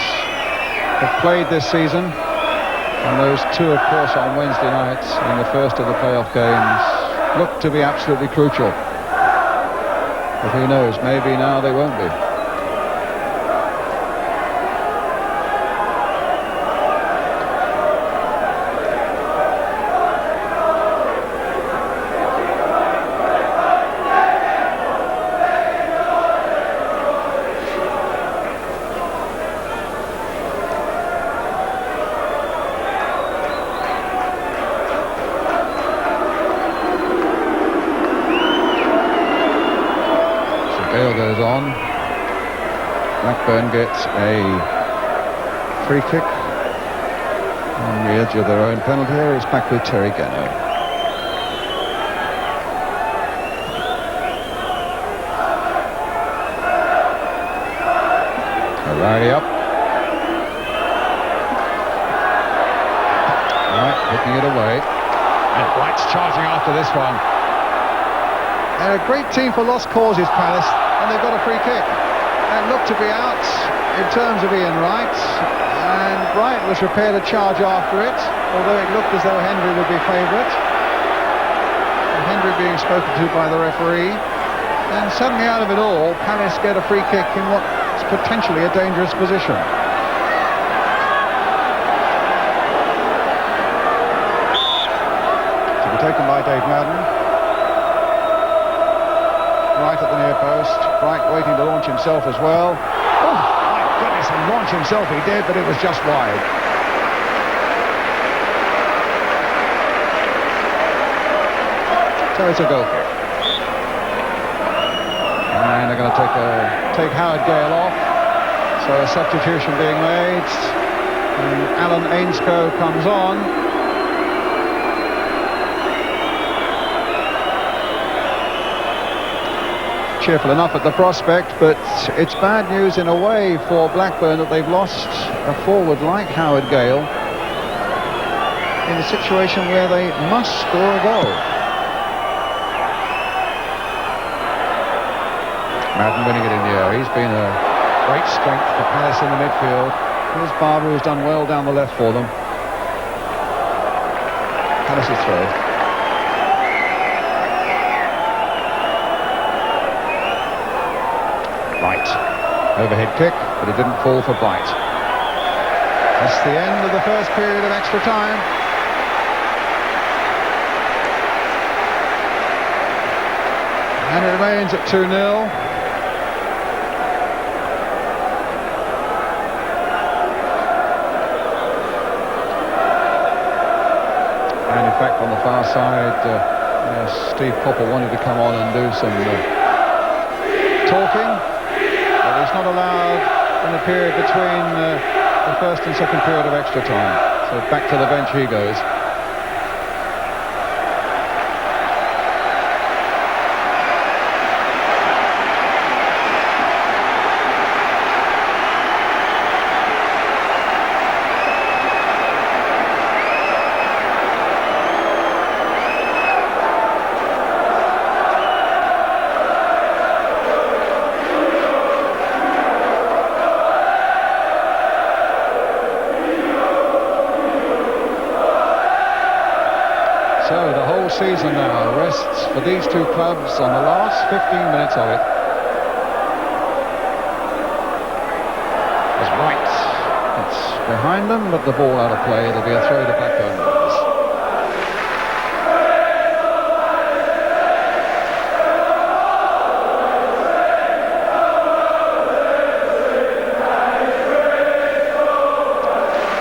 have played this season, and those two, of course, on Wednesday nights in the first of the playoff games look to be absolutely crucial. But who knows, maybe now they won't be. Gale goes on. Blackburn gets a free kick on the edge of their own penalty area. It's back with Terry Gano. O'Reilly up. Right, picking it away. And White's charging after this one. They're a great team for lost causes, Palace, and they've got a free kick. It looked to be out in terms of Ian Wright, and Wright was prepared to charge after it, although it looked as though Hendry would be favourite. Hendry being spoken to by the referee. And suddenly out of it all, Palace get a free kick in what's potentially a dangerous position. To be taken by Dave Madden. Right at the near post. Bright waiting to launch himself as well. Oh, my goodness, and launch himself he did, but it was just wide. So it's a goal kick. And they're going to take Howard Gale off. So a substitution being made. And Alan Ainscough comes on. Cheerful enough at the prospect, but it's bad news in a way for Blackburn that they've lost a forward like Howard Gale in a situation where they must score a goal. Madden winning it in the air. He's been a great strength for Palace in the midfield. Here's Barber, who's done well down the left for them. Palace's throw. Bright. Overhead kick, but it didn't fall for Bright. That's the end of the first period of extra time. And it remains at 2-0. And in fact, on the far side, Steve Popper wanted to come on and do some talking. But he's not allowed in the period between the first and second period of extra time. So back to the bench he goes. So the whole season now rests for these two clubs on the last 15 minutes of it. As Wright, it's behind them, but the ball out of play. It'll be a throw to Blackburn Rovers.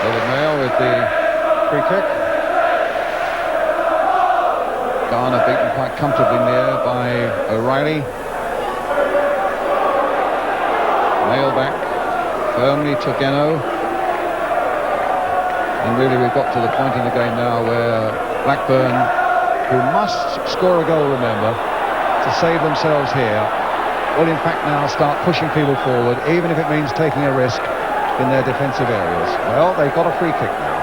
David Mail with the free kick. Garner beaten quite comfortably in the air by O'Reilly. Mail back firmly to Geno. And really we've got to the point in the game now where Blackburn, who must score a goal, remember, to save themselves here, will in fact now start pushing people forward, even if it means taking a risk in their defensive areas. Well, they've got a free kick now.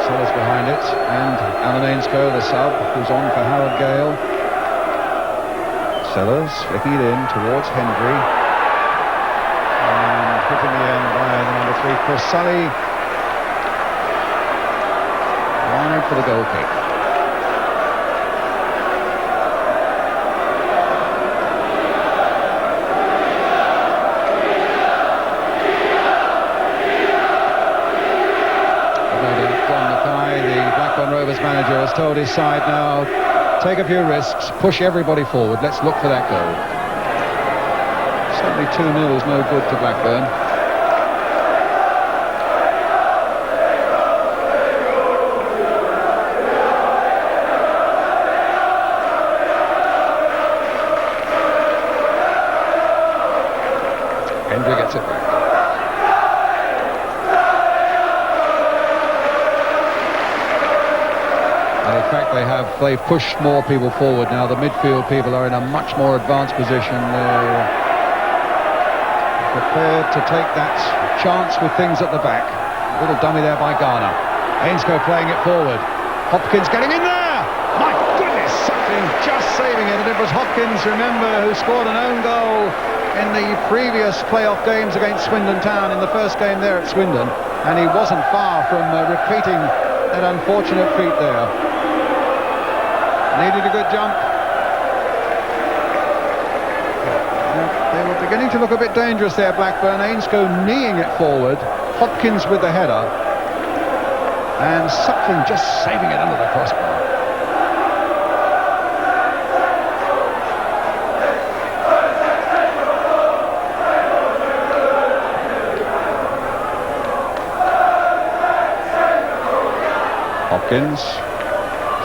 Sellers behind it, and Alan Ainscough, the sub, who's on for Harold Gale. Sellers flicking it in towards Hendry, and hit in the end by the number 3, Chris Sully. Wide for the goal kick. Rovers manager has told his side now, take a few risks, push everybody forward, let's look for that goal. Certainly 2-0 is no good to Blackburn. Hendry gets it back. In fact, they've pushed more people forward now. The midfield people are in a much more advanced position. They're prepared to take that chance with things at the back. A little dummy there by Garner. Ainscough playing it forward. Hopkins getting in there. My goodness, something just saving it. And it was Hopkins, remember, who scored an own goal in the previous playoff games against Swindon Town in the first game there at Swindon. And he wasn't far from repeating that unfortunate feat there. Needed a good jump. They were beginning to look a bit dangerous there, Blackburn. Ainscough kneeing it forward. Hopkins with the header. And Suckling just saving it under the crossbar. Hopkins.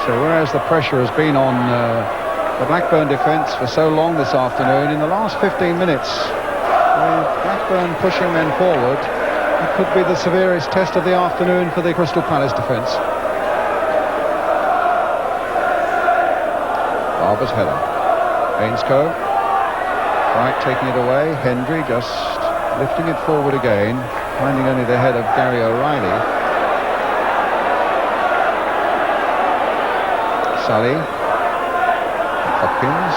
So whereas the pressure has been on the Blackburn defence for so long this afternoon, in the last 15 minutes, with Blackburn pushing men forward, it could be the severest test of the afternoon for the Crystal Palace defence. Barber's header. Ainscough. Right, taking it away. Hendry just lifting it forward again, finding only the head of Gary O'Reilly. Sully, Hopkins,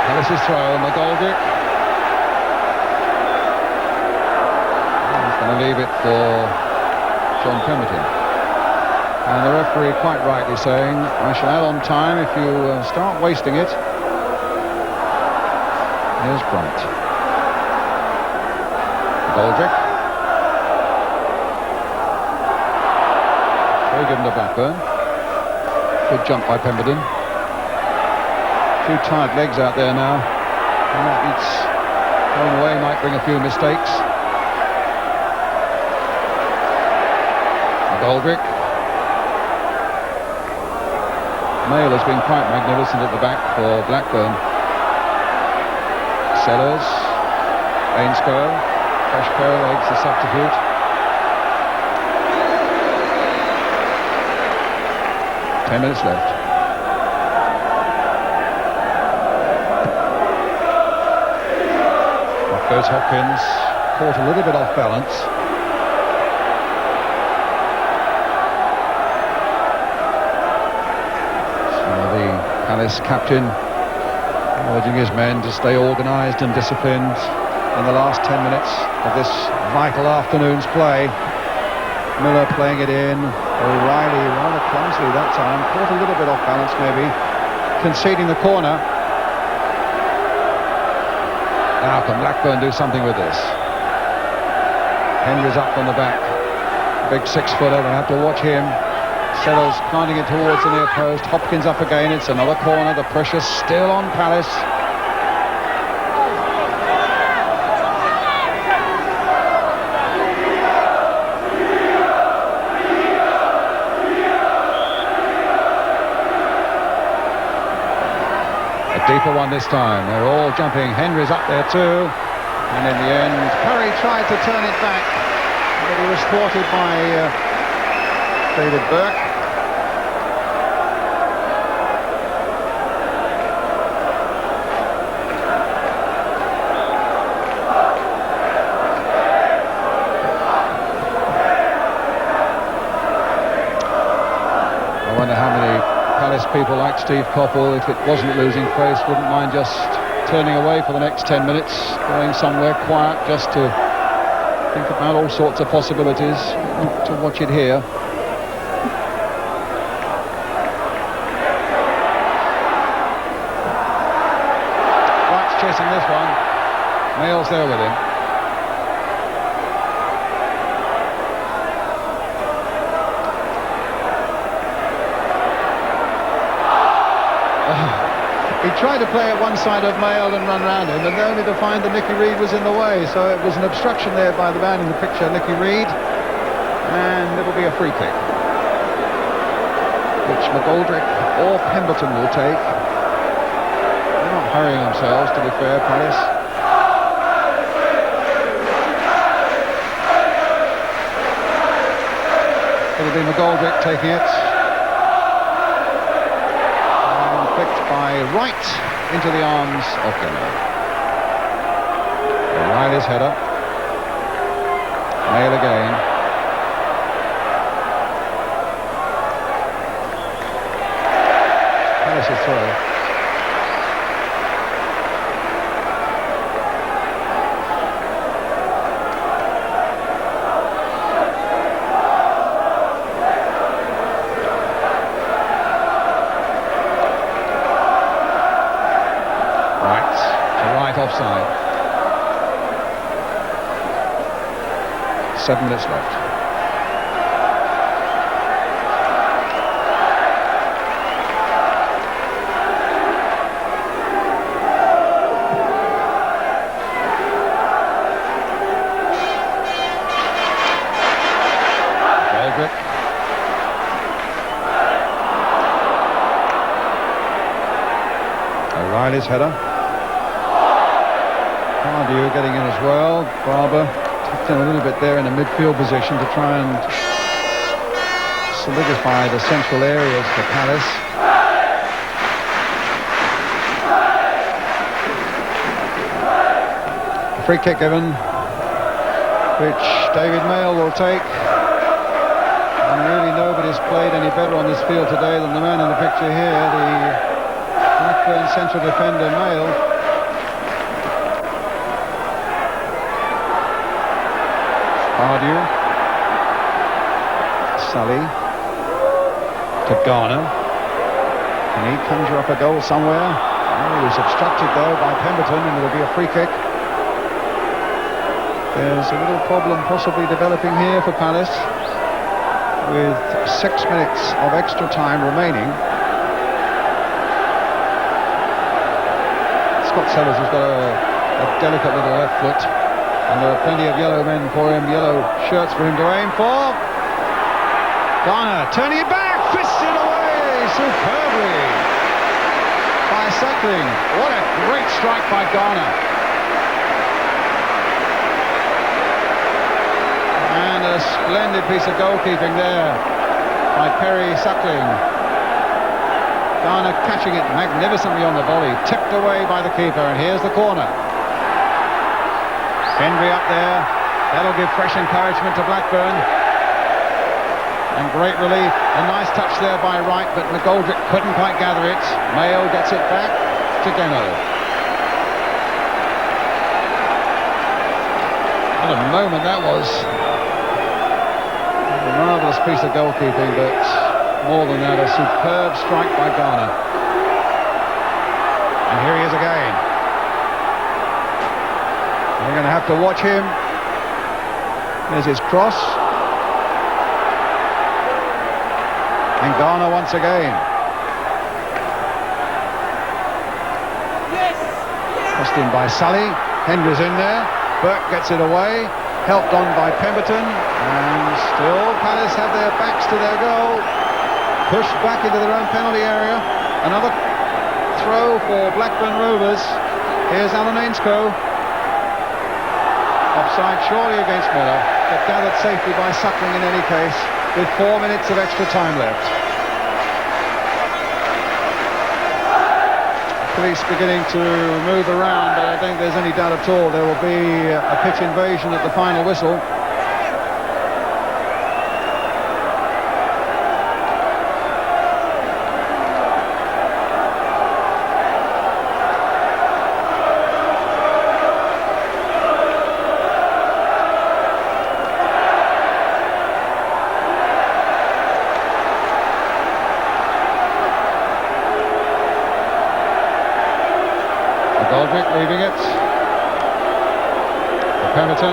Palace's throw on McGoldrick. He's going to leave it for John Pemberton. And the referee quite rightly saying, I shall add on time if you start wasting it. Here's Bright. McGoldrick. Given to Blackburn. Good jump by Pemberton. Two tired legs out there now. It's going away, might bring a few mistakes. McGoldrick. Mail has been quite magnificent at the back for Blackburn. Sellers. Ainscough. Fresh pair of legs, the substitute. Ten minutes left. Off goes Hopkins, caught a little bit off balance. So the Palace captain urging his men to stay organised and disciplined in the last 10 minutes of this vital afternoon's play. Miller playing it in. O'Reilly rather clumsily that time, caught a little bit off balance maybe, conceding the corner. Now can Blackburn do something with this? Henry's up on the back. Big 6-footer, they'll have to watch him. Sellers planting it towards the near post. Hopkins up again, it's another corner. The pressure's still on Palace. A deeper one this time. They're all jumping. Henry's up there too. And in the end, Curry tried to turn it back, but he was thwarted by David Burke. I wonder how many Palace people like Steve Coppell, if it wasn't losing face, wouldn't mind just turning away for the next 10 minutes, going somewhere quiet just to think about all sorts of possibilities, not to watch it here. Wright's chasing this one. Mail's there with him. He tried to play at one side of Mail and run round him, and only to find that Nicky Reed was in the way. So it was an obstruction there by the man in the picture, Nicky Reed, and it'll be a free kick, which McGoldrick or Pemberton will take. They're not hurrying themselves, to be fair, Palace. It'll be McGoldrick taking it. By Wright into the arms of Gunner. O'Reilly's header. Mail again. Palace's throw. Offside. 7 minutes left. Goldrick. O'Reilly's header. Getting in as well. Barber tucked in a little bit there in a midfield position to try and solidify the central areas for Palace. A free kick given, which David Mail will take. And really nobody's played any better on this field today than the man in the picture here, the Blackburn central defender Mail. Ardew, Sully to Garner. Can he conjure up a goal somewhere? Oh, he was obstructed though by Pemberton, and it'll be a free kick. There's a little problem possibly developing here for Palace with 6 minutes of extra time remaining. Scott Sellers has got a delicate little left foot. And there are plenty of yellow men for him, yellow shirts for him to aim for. Garner turning it back, fisted away superbly by Suckling. What a great strike by Garner. And a splendid piece of goalkeeping there by Perry Suckling. Garner catching it magnificently on the volley, tipped away by the keeper, and here's the corner. Henry up there, that'll give fresh encouragement to Blackburn. And great relief, a nice touch there by Wright, but McGoldrick couldn't quite gather it. Mayo gets it back. to Geno. What a moment that was. A marvellous piece of goalkeeping, but more than that, a superb strike by Garner. And here he is again. We're going to have to watch him. There's his cross. And Garner once again. Crossed in by Sully. Henry's in there. Burke gets it away. Helped on by Pemberton. And still Palace have their backs to their goal. Pushed back into their own penalty area. Another throw for Blackburn Rovers. Here's Alan Ainscough. Offside surely against Miller, but gathered safely by Suckling in any case, with 4 minutes of extra time left. Police beginning to move around, but I don't think there's any doubt at all there will be a pitch invasion at the final whistle. Leaving it. Pemberton.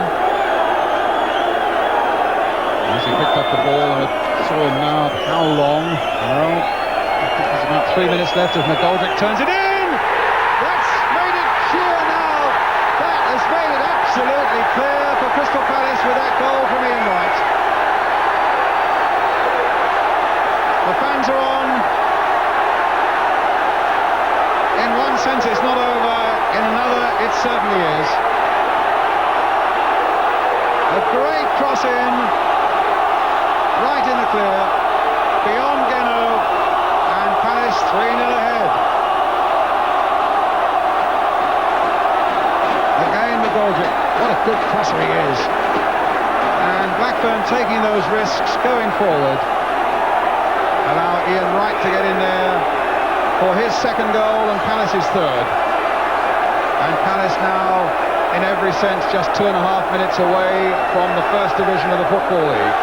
As he picked up the ball, and it saw him now. How long? Well, I think there's about 3 minutes left as McGoldrick turns it in! That's made it sure now! That has made it absolutely clear for Crystal Palace with that goal from Ian Wright. The fans are on. In one sense it's not over, in another it certainly is. A great cross in, right in the clear, beyond Geno, and Palace 3-0 ahead. Again McGoldrick, what a good crosser he is. And Blackburn taking those risks, going forward. Allow Ian Wright to get in there for his second goal and Palace's third. And Palace now, in every sense, just 2.5 minutes away from the first division of the Football League.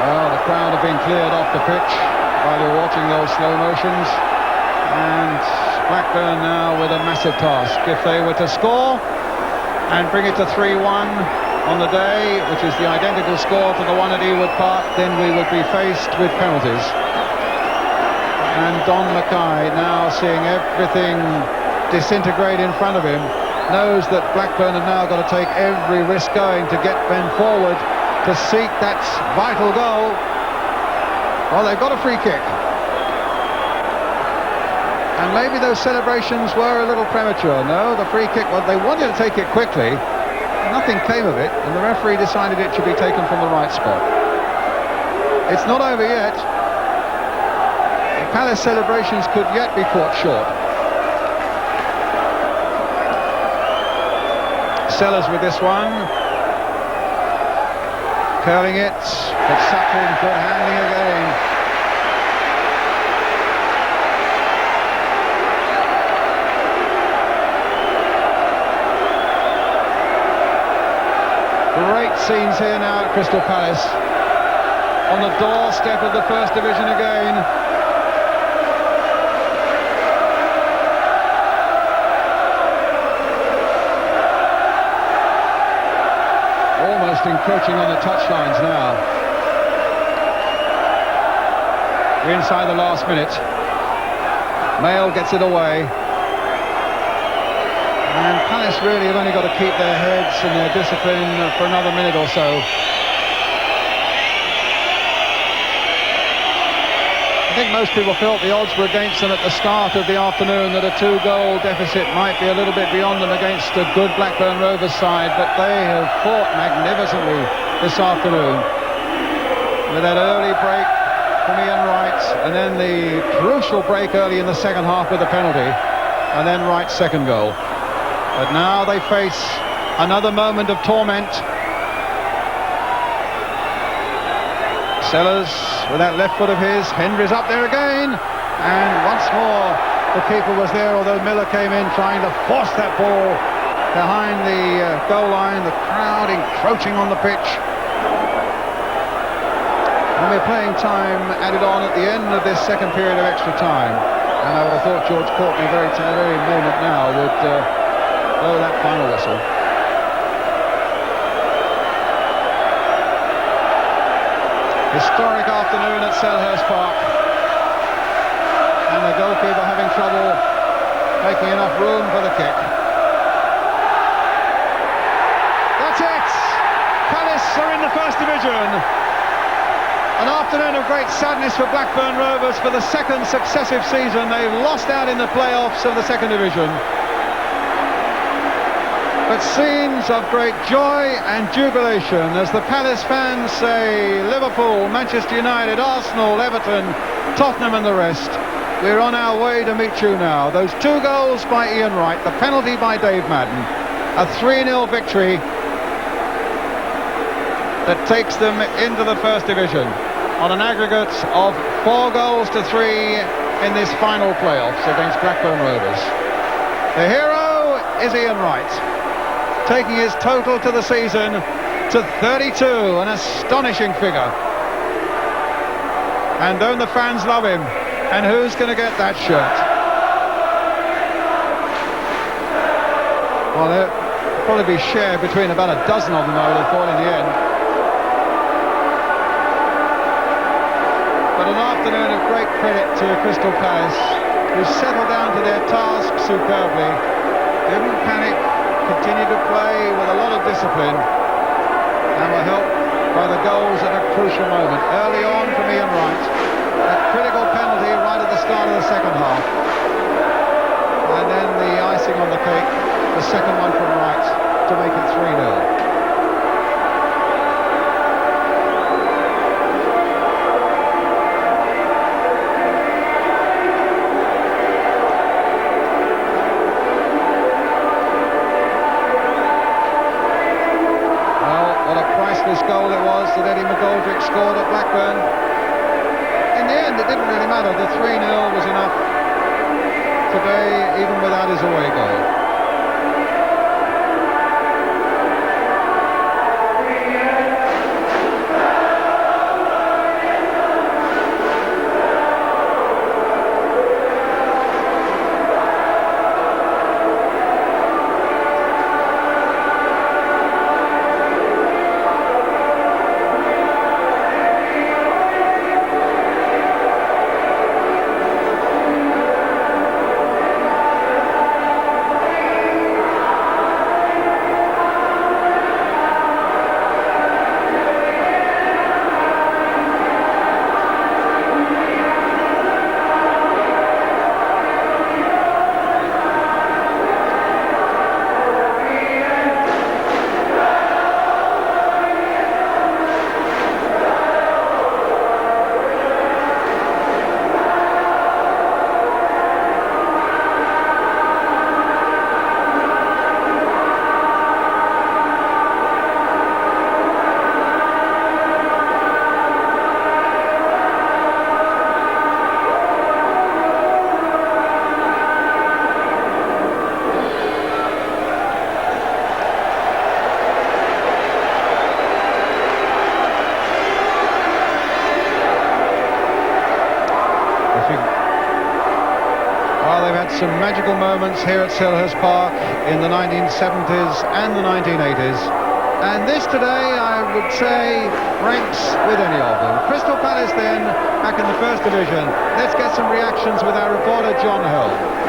Well, the crowd have been cleared off the pitch while you're watching those slow motions, and Blackburn now with a massive task. If they were to score and bring it to 3-1 on the day, which is the identical score to the one at Ewood Park, then we would be faced with penalties. And Don Mackay, now seeing everything disintegrate in front of him, knows that Blackburn have now got to take every risk going to get them forward to seek that vital goal. Well, they've got a free kick. And maybe those celebrations were a little premature. No, the free kick, well, they wanted to take it quickly. Nothing came of it, and the referee decided it should be taken from the right spot. It's not over yet. The Palace celebrations could yet be caught short. Sellers with this one. Curling it, but Suckling good handling again. Great scenes here now at Crystal Palace. On the doorstep of the First Division again. Almost encroaching on the touchlines now. We're inside the last minute. Mail gets it away. And Palace really have only got to keep their heads and their discipline for another minute or so. I think most people felt the odds were against them at the start of the afternoon, that a 2-goal deficit might be a little bit beyond them against a good Blackburn Rovers side, but they have fought magnificently this afternoon. With that early break from Ian Wright, and then the crucial break early in the second half with the penalty, and then Wright's second goal. But now they face another moment of torment. Sellers with that left foot of his. Hendry's up there again, and once more the keeper was there, although Miller came in trying to force that ball behind the goal line. The crowd encroaching on the pitch. And we're playing time added on at the end of this second period of extra time, and I would have thought George Courtney very moment now would blow that final whistle. Historic afternoon at Selhurst Park, and the goalkeeper having trouble making enough room for the kick. That's it! Palace are in the First Division. An afternoon of great sadness for Blackburn Rovers. For the second successive season they've lost out in the playoffs of the Second Division. But scenes of great joy and jubilation as the Palace fans say, Liverpool, Manchester United, Arsenal, Everton, Tottenham and the rest, we're on our way to meet you now. Those 2 goals by Ian Wright, the penalty by Dave Madden, a 3-0 victory that takes them into the First Division on an aggregate of 4 goals to 3 in this final playoffs against Blackburn Rovers. The hero is Ian Wright, taking his total to the season to 32, an astonishing figure. And don't the fans love him? And who's going to get that shirt? Well, they'll probably be shared between about a dozen of them, I would have thought, in the end. But an afternoon of great credit to Crystal Palace, who settled down to their task superbly, didn't panic, continued to play with a lot of discipline, and were helped by the goals at a crucial moment. Early on from Ian Wright, a critical penalty right at the start of the second half, and then the icing on the cake, the second one from Wright to make it 3-0. Goal it was that Eddie McGoldrick scored at Blackburn. In the end, it didn't really matter. The 3-0 was enough today, even without his away goal. Some magical moments here at Selhurst Park in the 1970s and the 1980s, and this today I would say ranks with any of them. Crystal Palace then back in the First Division. Let's get some reactions with our reporter John Hill.